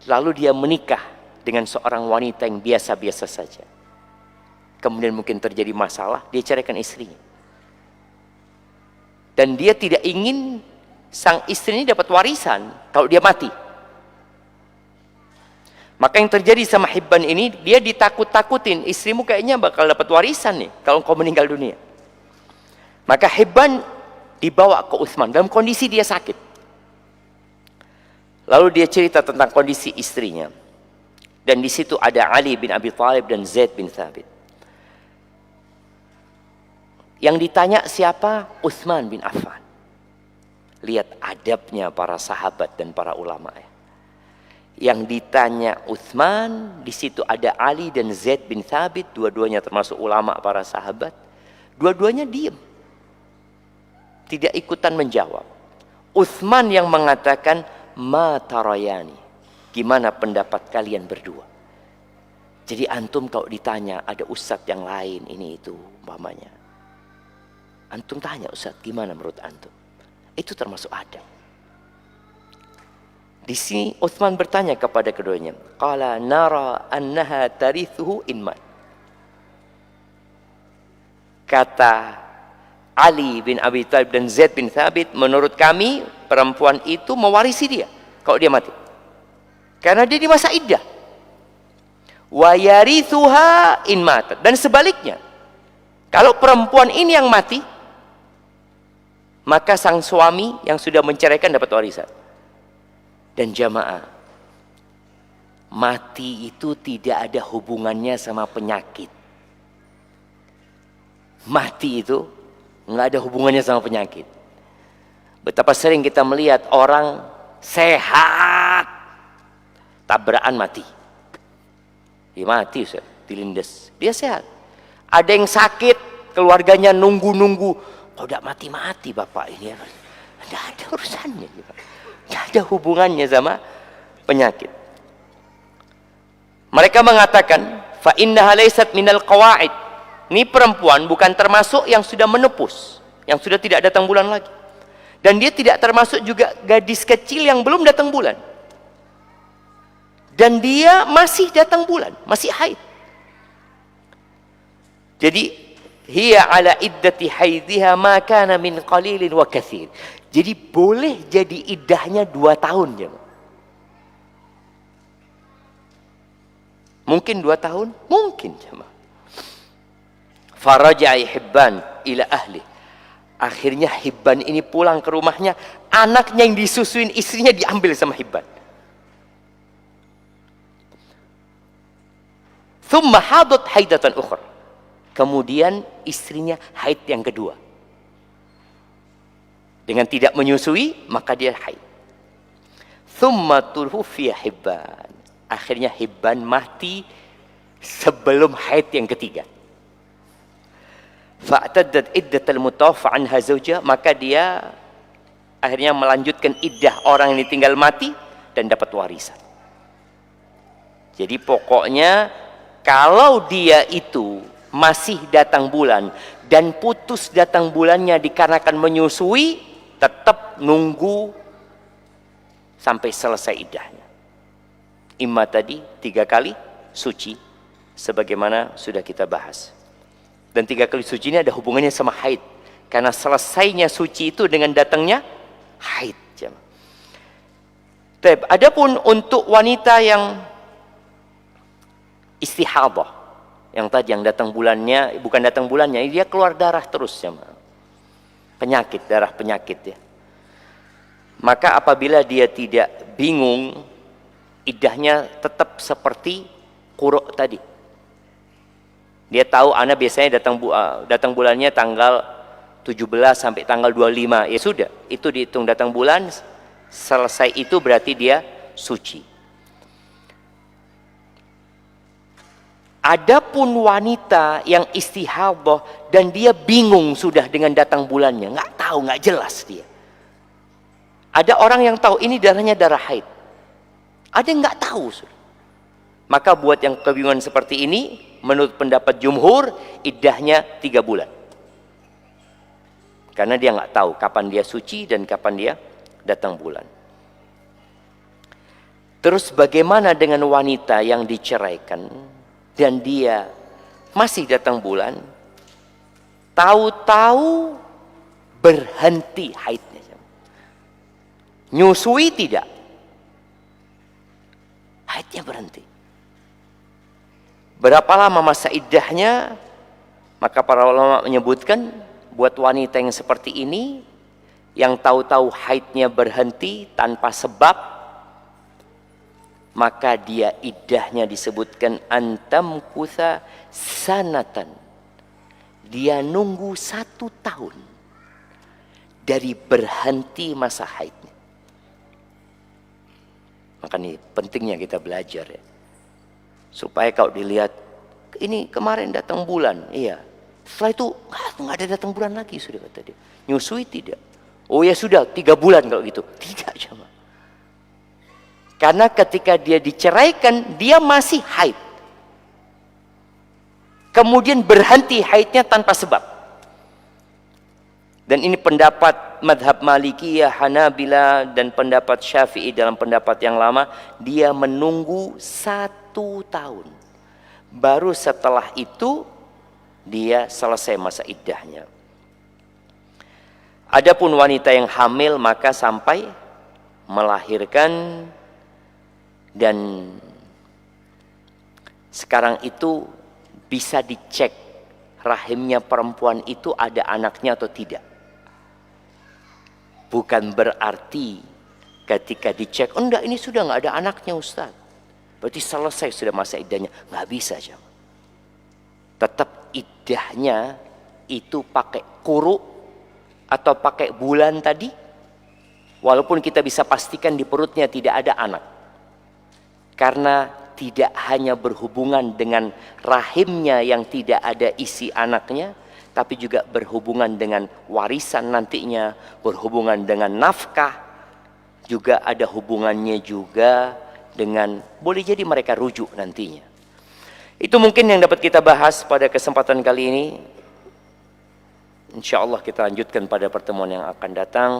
lalu dia menikah dengan seorang wanita yang biasa-biasa saja. Kemudian mungkin terjadi masalah, dia ceraikan istrinya. Dan dia tidak ingin sang istri ini dapat warisan kalau dia mati. Maka yang terjadi sama Hibban ini, dia ditakut-takutin, istrimu kayaknya bakal dapat warisan nih kalau engkau meninggal dunia. Maka Hibban dibawa ke Utsman dalam kondisi dia sakit. Lalu dia cerita tentang kondisi istrinya. Dan di situ ada Ali bin Abi Thalib dan Zaid bin Thabit. Yang ditanya siapa? Utsman bin Affan. Lihat adabnya para sahabat dan para ulama ya. Yang ditanya Utsman, di situ ada Ali dan Zaid bin Thabit, dua-duanya termasuk ulama para sahabat. Dua-duanya diam. Tidak ikutan menjawab. Utsman yang mengatakan, "Ma tarayani." Gimana pendapat kalian berdua? Jadi antum kalau ditanya ada ustadz yang lain ini itu umpamanya. Antum tanya, "Ustadz, gimana menurut antum?" Itu termasuk adab. Di sini Utsman bertanya kepada keduanya, qala nara annaha tarithuhu inman. Kata Ali bin Abi Thalib dan Zaid bin Thabit, menurut kami perempuan itu mewarisi dia kalau dia mati. Karena dia di masa iddah. Wa yarithuha in matat. Dan sebaliknya, kalau perempuan ini yang mati, maka sang suami yang sudah menceraikan dapat warisan. Dan jamaah, mati itu tidak ada hubungannya sama penyakit. Mati itu nggak ada hubungannya sama penyakit. Betapa sering kita melihat orang sehat, tabrakan mati. Dia mati, Ustaz, dilindes. Dia sehat. Ada yang sakit, keluarganya nunggu-nunggu. Kok udah mati-mati bapak ini? Tidak ada urusannya. Tidak ada hubungannya sama penyakit. Mereka mengatakan, fa innaha laysat minal qawaid. Ini perempuan bukan termasuk yang sudah menepus, yang sudah tidak datang bulan lagi. Dan dia tidak termasuk juga gadis kecil yang belum datang bulan. Dan dia masih datang bulan, masih haid. Jadi hiya ala iddati haidhiha ma kana min qalilin wa katsir. Jadi boleh jadi iddahnya 2 tahun ya. Mungkin 2 tahun, mungkin jemaah. Faraja'i Hibban ila ahli. Akhirnya Hibban ini pulang ke rumahnya, anaknya yang disusuin istrinya diambil sama Hibban. Thumma hadat haidatan ukhra. Kemudian istrinya haid yang kedua. Dengan tidak menyusui, maka dia haid. Thumma tuwfiya Hibban. Akhirnya Hibban mati sebelum haid yang ketiga. Fa'taddat iddatal mutawaffa anha zawja, maka dia akhirnya melanjutkan iddah orang yang ditinggal mati dan dapat warisan. Jadi pokoknya kalau dia itu masih datang bulan dan putus datang bulannya dikarenakan menyusui, tetap nunggu sampai selesai iddahnya. Imma tadi 3 kali suci sebagaimana sudah kita bahas. Dan 3 kali suci ini ada hubungannya sama haid. Karena selesainya suci itu dengan datangnya haid. Adapun untuk wanita yang istihadah, yang tadi yang datang bulannya, bukan datang bulannya, dia keluar darah terus ya. Penyakit, darah penyakit ya. Maka apabila dia tidak bingung, iddahnya tetap seperti quru' tadi. Dia tahu anak biasanya datang bulannya tanggal 17 sampai tanggal 25. Ya sudah, itu dihitung datang bulan, selesai itu berarti dia suci. Adapun wanita yang istihadah dan dia bingung sudah dengan datang bulannya, nggak tahu, nggak jelas dia. Ada orang yang tahu ini darahnya darah haid, ada yang nggak tahu. Maka buat yang kebingungan seperti ini, menurut pendapat jumhur, iddahnya 3 bulan. Karena dia nggak tahu kapan dia suci dan kapan dia datang bulan. Terus bagaimana dengan wanita yang diceraikan dan dia masih datang bulan, tahu-tahu berhenti haidnya. Nyusui tidak, haidnya berhenti. Berapa lama masa iddahnya? Maka para ulama menyebutkan buat wanita yang seperti ini, yang tahu-tahu haidnya berhenti tanpa sebab, maka dia iddahnya disebutkan antam kutha sanatan. Dia nunggu 1 tahun dari berhenti masa haidnya. Maka ini pentingnya kita belajar ya. Supaya kalau dilihat, ini kemarin datang bulan, iya. Setelah itu nggak ada datang bulan lagi, sudah kata dia. Nyusui tidak. Oh ya sudah 3 bulan kalau gitu. Tidak jemaah. Karena ketika dia diceraikan, dia masih haid. Kemudian berhenti haidnya tanpa sebab. Dan ini pendapat madhab Malikiyah, Hanabila, dan pendapat Syafi'i dalam pendapat yang lama. Dia menunggu 1 tahun. Baru setelah itu dia selesai masa iddahnya. Adapun wanita yang hamil maka sampai melahirkan, dan sekarang itu bisa dicek rahimnya perempuan itu ada anaknya atau tidak. Bukan berarti ketika dicek, oh enggak, ini sudah nggak ada anaknya Ustaz, berarti selesai sudah masa iddahnya. Nggak bisa jemaah. Tetap iddahnya itu pakai quru atau pakai bulan tadi, walaupun kita bisa pastikan di perutnya tidak ada anak, karena tidak hanya berhubungan dengan rahimnya yang tidak ada isi anaknya, tapi juga berhubungan dengan warisan nantinya, berhubungan dengan nafkah, juga ada hubungannya juga dengan, boleh jadi mereka rujuk nantinya. Itu mungkin yang dapat kita bahas pada kesempatan kali ini. Insya Allah kita lanjutkan pada pertemuan yang akan datang.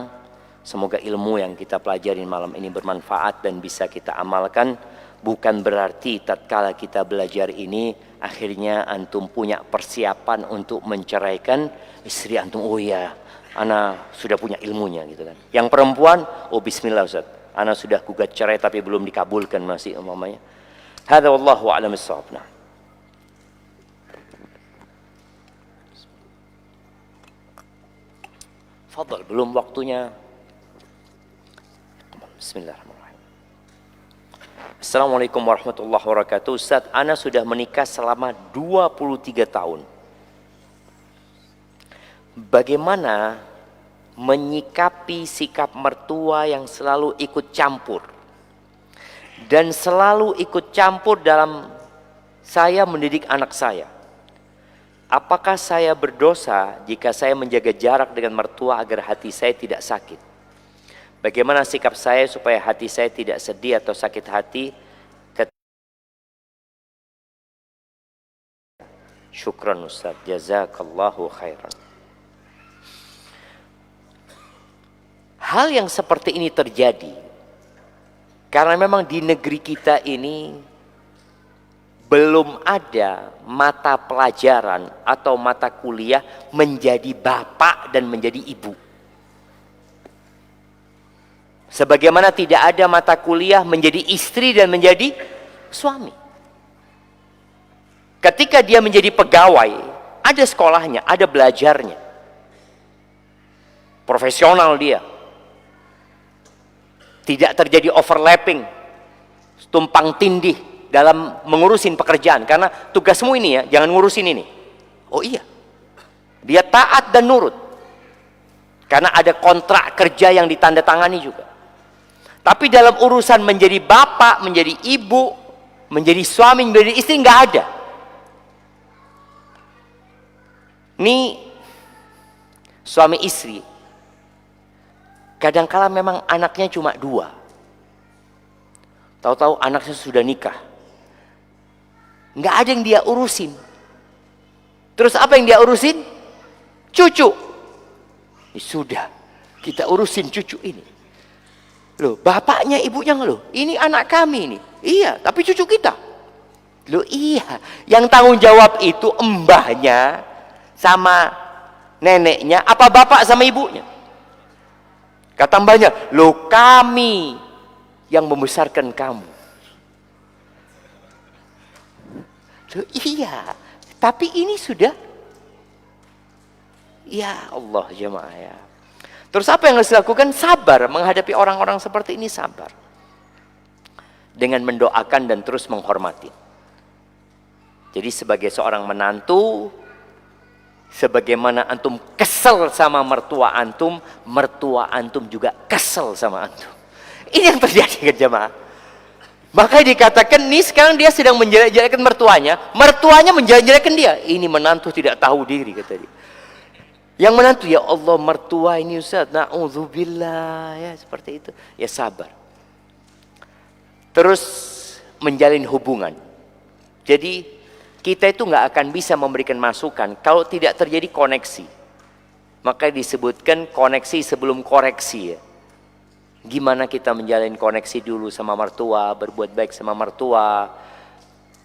Semoga ilmu yang kita pelajari malam ini bermanfaat dan bisa kita amalkan. Bukan berarti tatkala kita belajar ini akhirnya antum punya persiapan untuk menceraikan istri antum. Oh ya, ana sudah punya ilmunya gitu kan. Yang perempuan, oh bismillah Ustaz, ana sudah gugat cerai tapi belum dikabulkan masih umpamanya. Hadza wallahu a'lam bissawab. Nah. Fadal, belum waktunya. Bismillahirrahmanirrahim. Assalamualaikum warahmatullahi wabarakatuh. Ustaz, ana sudah menikah selama 23 tahun. Bagaimana menyikapi sikap mertua yang selalu ikut campur dan selalu ikut campur dalam saya mendidik anak saya? Apakah saya berdosa jika saya menjaga jarak dengan mertua agar hati saya tidak sakit? Bagaimana sikap saya supaya hati saya tidak sedih atau sakit hati? Syukran Ustaz, jazakallahu khairan. Hal yang seperti ini terjadi karena memang di negeri kita ini belum ada mata pelajaran atau mata kuliah menjadi bapak dan menjadi ibu. Sebagaimana tidak ada mata kuliah menjadi istri dan menjadi suami. Ketika dia menjadi pegawai, ada sekolahnya, ada belajarnya. Profesional dia. Tidak terjadi overlapping, tumpang tindih dalam mengurusin pekerjaan. Karena tugasmu ini ya, jangan ngurusin ini. Oh iya, dia taat dan nurut karena ada kontrak kerja yang ditandatangani juga. Tapi dalam urusan menjadi bapak, menjadi ibu, menjadi suami, menjadi istri, nggak ada. Ini suami istri, kadangkala memang anaknya cuma 2. Tahu-tahu anaknya sudah nikah, nggak ada yang dia urusin. Terus apa yang dia urusin? Cucu. Sudah, kita urusin cucu ini. Loh, bapaknya, ibunya loh, ini anak kami nih. Iya, tapi cucu kita. Loh iya, yang tanggung jawab itu mbahnya sama neneknya, apa bapak sama ibunya? Kata mbahnya, loh kami yang membesarkan kamu. Loh iya, tapi ini sudah, ya Allah jemaah ya. Terus apa yang harus dilakukan? Sabar menghadapi orang-orang seperti ini, sabar. Dengan mendoakan dan terus menghormati. Jadi sebagai seorang menantu, sebagaimana antum kesel sama mertua antum juga kesel sama antum. Ini yang terjadi kan jemaah. Makanya dikatakan nih sekarang dia sedang menjelek-jelekkan mertuanya menjelek-jelekkan dia. Ini menantu tidak tahu diri kata dia. Yang menantu, ya Allah mertua ini Ustaz, na'udzubillah, ya seperti itu. Ya sabar. Terus menjalin hubungan. Jadi kita itu nggak akan bisa memberikan masukan kalau tidak terjadi koneksi. Maka disebutkan koneksi sebelum koreksi ya. Gimana kita menjalin koneksi dulu sama mertua, berbuat baik sama mertua.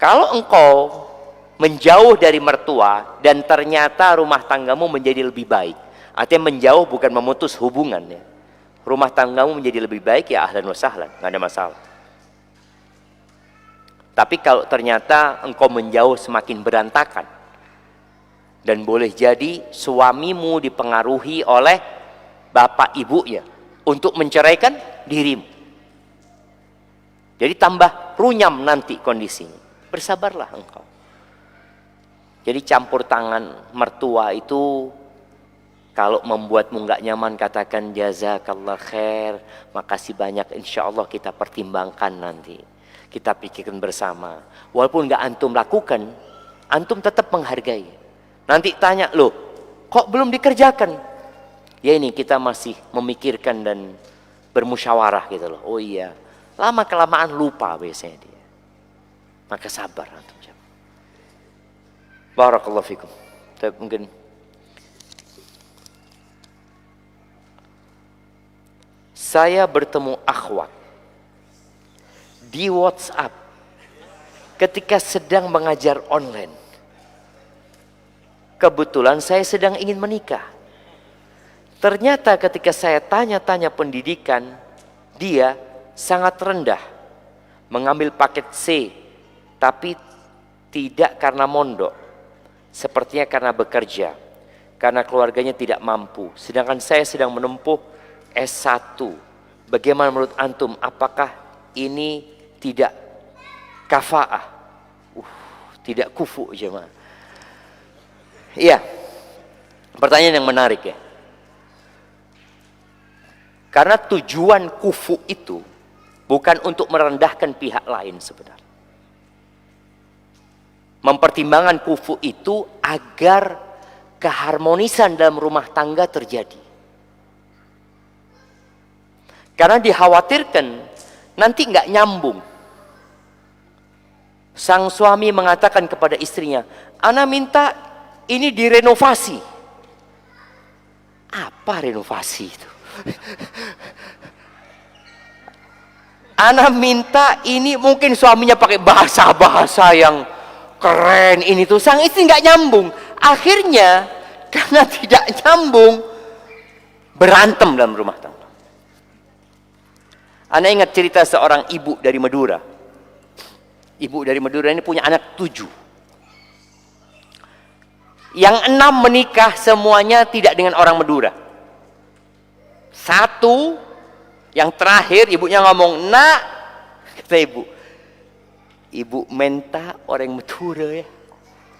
Kalau engkau menjauh dari mertua dan ternyata rumah tanggamu menjadi lebih baik. Artinya menjauh bukan memutus hubungan ya. Rumah tanggamu menjadi lebih baik ya ahlan wa sahlan, nggak ada masalah. Tapi kalau ternyata engkau menjauh semakin berantakan dan boleh jadi suamimu dipengaruhi oleh bapak ibunya untuk menceraikan dirimu. Jadi tambah runyam nanti kondisinya. Bersabarlah engkau. Jadi campur tangan mertua itu kalau membuatmu nggak nyaman katakan jazakallah khair, makasih banyak, insya Allah kita pertimbangkan nanti. Kita pikirkan bersama. Walaupun nggak antum lakukan, antum tetap menghargai. Nanti tanya, loh kok belum dikerjakan? Ya ini kita masih memikirkan dan bermusyawarah gitu loh. Oh iya, lama kelamaan lupa biasanya dia. Maka sabar antum. Barakallahu fikum. Tapi mungkin saya bertemu akhwat di WhatsApp ketika sedang mengajar online. Kebetulan saya sedang ingin menikah. Ternyata ketika saya tanya-tanya pendidikan, dia sangat rendah. Mengambil paket C, tapi tidak karena mondok. Sepertinya karena bekerja. Karena keluarganya tidak mampu. Sedangkan saya sedang menempuh S1. Bagaimana menurut antum? Apakah ini tidak kafaah? Tidak kufu jemaah. Iya. Pertanyaan yang menarik ya. Karena tujuan kufu itu bukan untuk merendahkan pihak lain sebenarnya. Mempertimbangkan kufu itu agar keharmonisan dalam rumah tangga terjadi. Karena dikhawatirkan nanti nggak nyambung. Sang suami mengatakan kepada istrinya, "Ana minta ini direnovasi." Apa renovasi itu? Ana minta ini, mungkin suaminya pakai bahasa-bahasa yang keren ini tuh, sang istri nggak nyambung. Akhirnya karena tidak nyambung berantem dalam rumah tangga. Ana ingat cerita seorang ibu dari Madura. Ibu dari Madura ini punya anak 7. Yang 6 menikah semuanya tidak dengan orang Madura. 1 yang terakhir ibunya ngomong, "Nak," kata ibu minta orang Madura ya.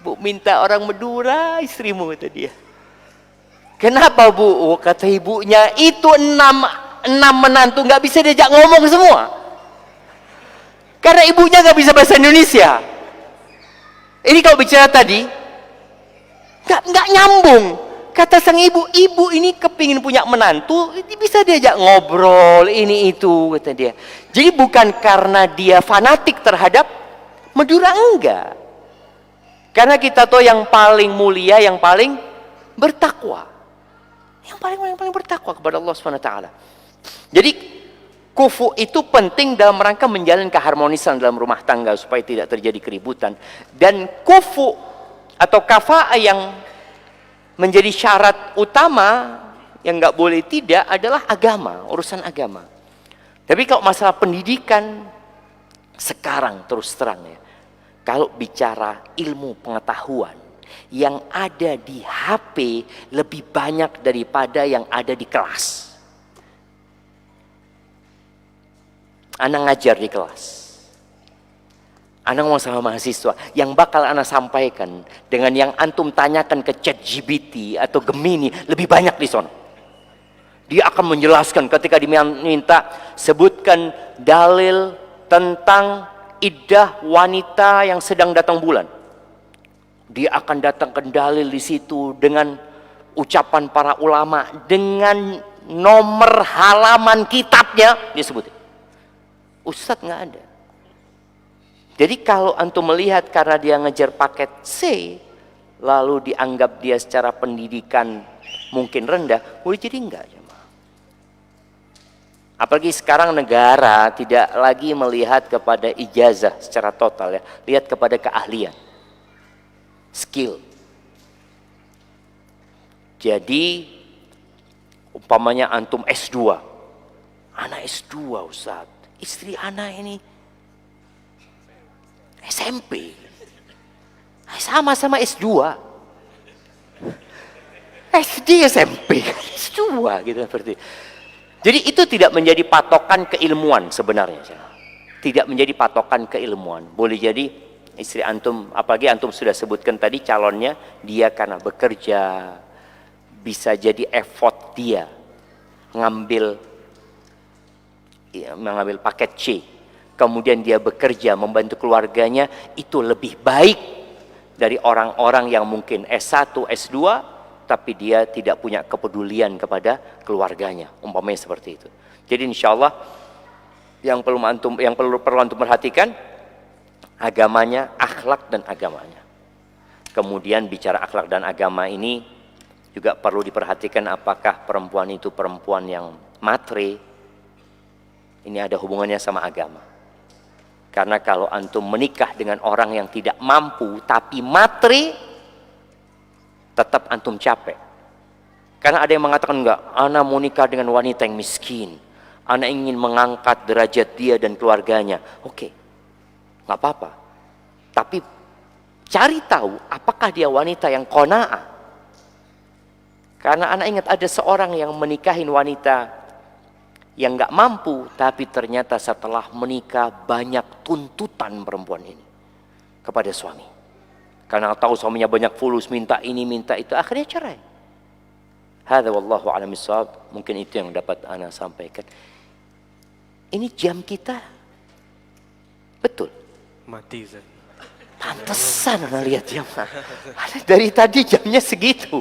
Bu minta orang Madura istrimu, kata dia. Kenapa bu? Oh, kata ibunya, itu 6 menantu nggak bisa diajak ngomong semua. Karena ibunya nggak bisa bahasa Indonesia. Ini kalau bicara tadi nggak nyambung. Kata sang ibu ini kepingin punya menantu, bisa diajak ngobrol ini itu, kata dia. Jadi bukan karena dia fanatik terhadap Madura, enggak. Karena kita tahu yang paling mulia, yang paling bertakwa. Yang paling bertakwa kepada Allah SWT. Jadi Kufu itu penting dalam rangka menjalin keharmonisan dalam rumah tangga supaya tidak terjadi keributan. Dan kufu atau kafa'ah yang menjadi syarat utama yang nggak boleh tidak adalah agama, urusan agama. Tapi kalau masalah pendidikan sekarang terus terang ya, kalau bicara ilmu pengetahuan yang ada di HP lebih banyak daripada yang ada di kelas. Anak ngajar di kelas. Anak ngomong sama mahasiswa, yang bakal anak sampaikan dengan yang antum tanyakan ke ChatGPT atau Gemini lebih banyak di sana. Dia akan menjelaskan ketika diminta sebutkan dalil tentang iddah wanita yang sedang datang bulan. Dia akan datangkan dalil di situ dengan ucapan para ulama dengan nomor halaman kitabnya disebut. Ustadz nggak ada. Jadi kalau antum melihat karena dia ngejar paket C, lalu dianggap dia secara pendidikan mungkin rendah, boleh jadi enggak. Apalagi sekarang negara tidak lagi melihat kepada ijazah secara total ya, lihat kepada keahlian, skill. Jadi umpamanya antum S2, anak S2 Ustadz. Istri anak ini SMP, sama-sama S2, SD SMP, S2 gitu seperti. Jadi itu tidak menjadi patokan keilmuan sebenarnya, tidak menjadi patokan keilmuan. Boleh jadi istri antum, apalagi antum sudah sebutkan tadi calonnya, dia karena bekerja, bisa jadi effort dia mengambil paket C, kemudian dia bekerja membantu keluarganya, itu lebih baik dari orang-orang yang mungkin S1, S2 tapi dia tidak punya kepedulian kepada keluarganya, umpamanya seperti itu. Jadi insya Allah yang perlu antum perhatikan agamanya, akhlak dan agamanya. Kemudian bicara akhlak dan agama ini juga perlu diperhatikan apakah perempuan itu perempuan yang matre. Ini ada hubungannya sama agama. Karena kalau antum menikah dengan orang yang tidak mampu tapi matre, tetap antum capek. Karena ada yang mengatakan enggak, ana mau nikah dengan wanita yang miskin, ana ingin mengangkat derajat dia dan keluarganya. Oke, nggak apa-apa. Tapi cari tahu apakah dia wanita yang qanaah. Karena ana ingat ada seorang yang menikahin wanita yang nggak mampu, tapi ternyata setelah menikah banyak tuntutan perempuan ini kepada suami. Karena tahu suaminya banyak fulus, minta ini, minta itu, akhirnya cerai. Hadza wallahu a'lam bissawab. Mungkin itu yang dapat ana sampaikan. Ini jam kita betul. Mati Zat. Pantesan ana lihat jam. Dari tadi jamnya segitu.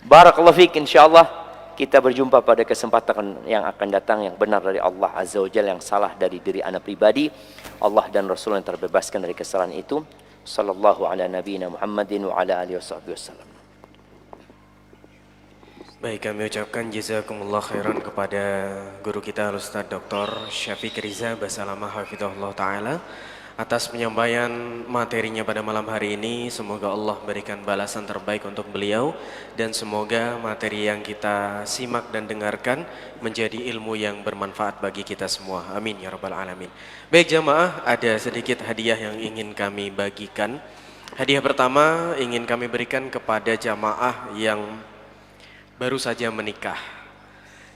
Barakallahu fiik, insyaallah. Kita berjumpa pada kesempatan yang akan datang yang benar dari Allah Azza wa Jalla, yang salah dari diri anak pribadi. Allah dan Rasul yang terbebaskan dari kesalahan itu. Sallallahu ala nabiyina Muhammadin wa ala alihi wasallam. Baik, kami ucapkan jazakumullah khairan kepada guru kita Al-Ustaz Dr. Syafiq Riza Basalamah hafizahullah taala atas penyampaian materinya pada malam hari ini. Semoga Allah berikan balasan terbaik untuk beliau, dan semoga materi yang kita simak dan dengarkan menjadi ilmu yang bermanfaat bagi kita semua. Amin ya rabbal alamin. Baik jamaah, ada sedikit hadiah yang ingin kami bagikan. Hadiah pertama ingin kami berikan kepada jamaah yang baru saja menikah,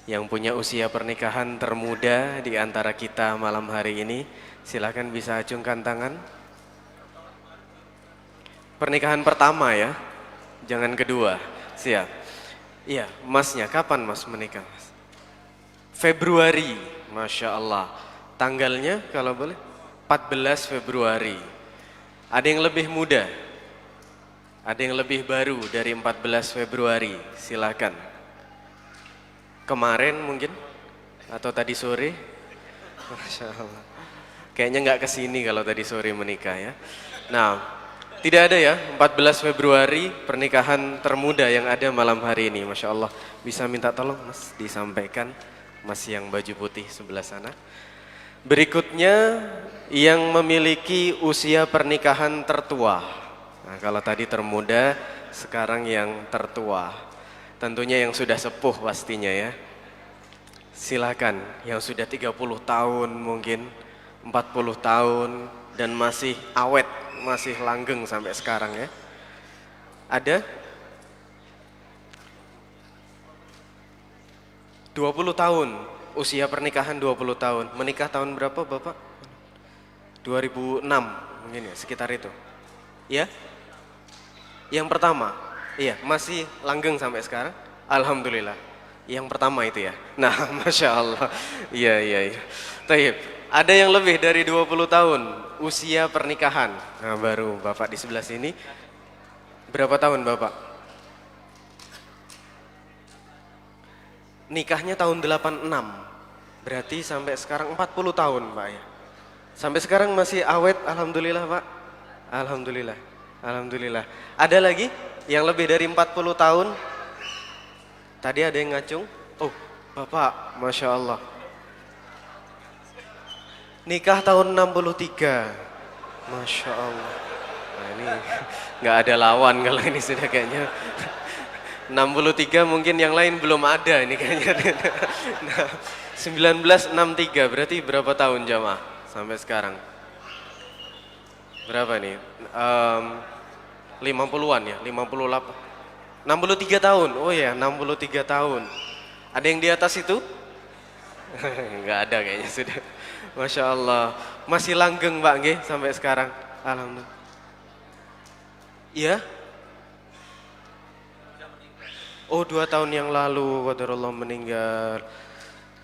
yang punya usia pernikahan termuda di antara kita malam hari ini. Silakan bisa acungkan tangan. Pernikahan pertama ya, jangan kedua. Siap. Iya, masnya kapan mas menikah mas? Februari, Masya Allah. Tanggalnya kalau boleh 14 Februari. Ada yang lebih muda? Ada yang lebih baru dari 14 Februari? Silakan. Kemarin mungkin? Atau tadi sore? Masya Allah. Kayaknya nggak kesini kalau tadi sore menikah ya. Nah, tidak ada ya 14 Februari pernikahan termuda yang ada malam hari ini. Masya Allah. Bisa minta tolong mas disampaikan Mas yang baju putih sebelah sana. Berikutnya yang memiliki usia pernikahan tertua. Nah, kalau tadi termuda, sekarang yang tertua. Tentunya yang sudah sepuh pastinya ya. Silakan yang sudah 30 tahun mungkin, 40 tahun dan masih awet, masih langgeng sampai sekarang ya. Ada? 20 tahun, usia pernikahan 20 tahun. Menikah tahun berapa Bapak? 2006 mungkin ya, sekitar itu. Ya? Yang pertama, iya masih langgeng sampai sekarang. Alhamdulillah. Yang pertama itu ya. Nah, Masya Allah. Iya. Taib. Ada yang lebih dari 20 tahun usia pernikahan. Nah, baru Bapak di sebelah sini. Berapa tahun Bapak? Nikahnya tahun 86. Berarti sampai sekarang 40 tahun Pak ya. Sampai sekarang masih awet, alhamdulillah Pak. Alhamdulillah. Alhamdulillah. Ada lagi yang lebih dari 40 tahun? Tadi ada yang ngacung? Oh, Bapak, Masya Allah. Nikah tahun 63. Masya Allah. Nah ini nggak ada lawan kalau ini sudah kayaknya. 63 mungkin yang lain belum ada ini kayaknya. Nah, 1963 berarti berapa tahun jamaah sampai sekarang? Berapa nih? 50-an ya, 58. 63 tahun, oh ya 63 tahun. Ada yang di atas itu? Enggak ada kayaknya sudah. Masya Allah, masih langgeng Pak nggih sampai sekarang. Alhamdulillah. Iya? Oh 2 tahun yang lalu qadarullah meninggal.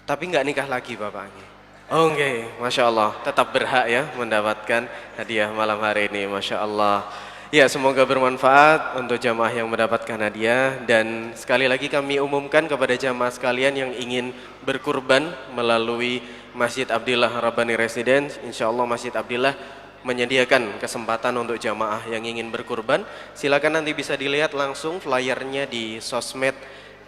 Tapi enggak nikah lagi bapaknya. Oh oke, Masya Allah, tetap berhak ya mendapatkan hadiah malam hari ini, Masya Allah. Ya, semoga bermanfaat untuk jamaah yang mendapatkan hadiah. Dan sekali lagi kami umumkan kepada jamaah sekalian yang ingin berkurban melalui Masjid Abdillah Rabbani Residence. Insya Allah Masjid Abdillah menyediakan kesempatan untuk jamaah yang ingin berkurban. Silakan nanti bisa dilihat langsung flyernya di sosmed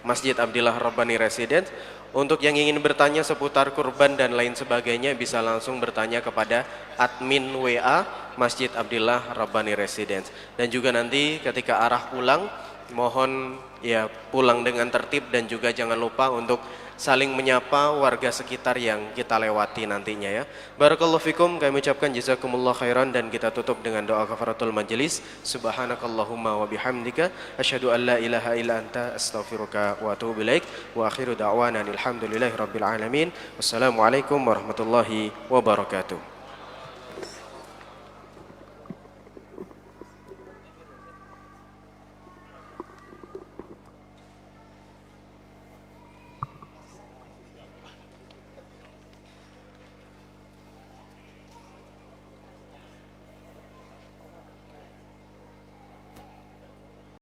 Masjid Abdillah Rabbani Residence. Untuk yang ingin bertanya seputar kurban dan lain sebagainya bisa langsung bertanya kepada admin WA Masjid Abdillah Rabbani Residence. Dan juga nanti ketika arah pulang, mohon ya pulang dengan tertib dan juga jangan lupa untuk saling menyapa warga sekitar yang kita lewati nantinya ya. Barakallahu fikum, kami ucapkan jazakumullah khairan dan kita tutup dengan doa kafaratul majelis. Subhanakallahumma wa bihamdika asyhadu an la ilaha illa anta astaghfiruka wa atubu ilaik wa akhiru da'wana alhamdulillahi rabbil alamin. Wassalamualaikum warahmatullahi wabarakatuh.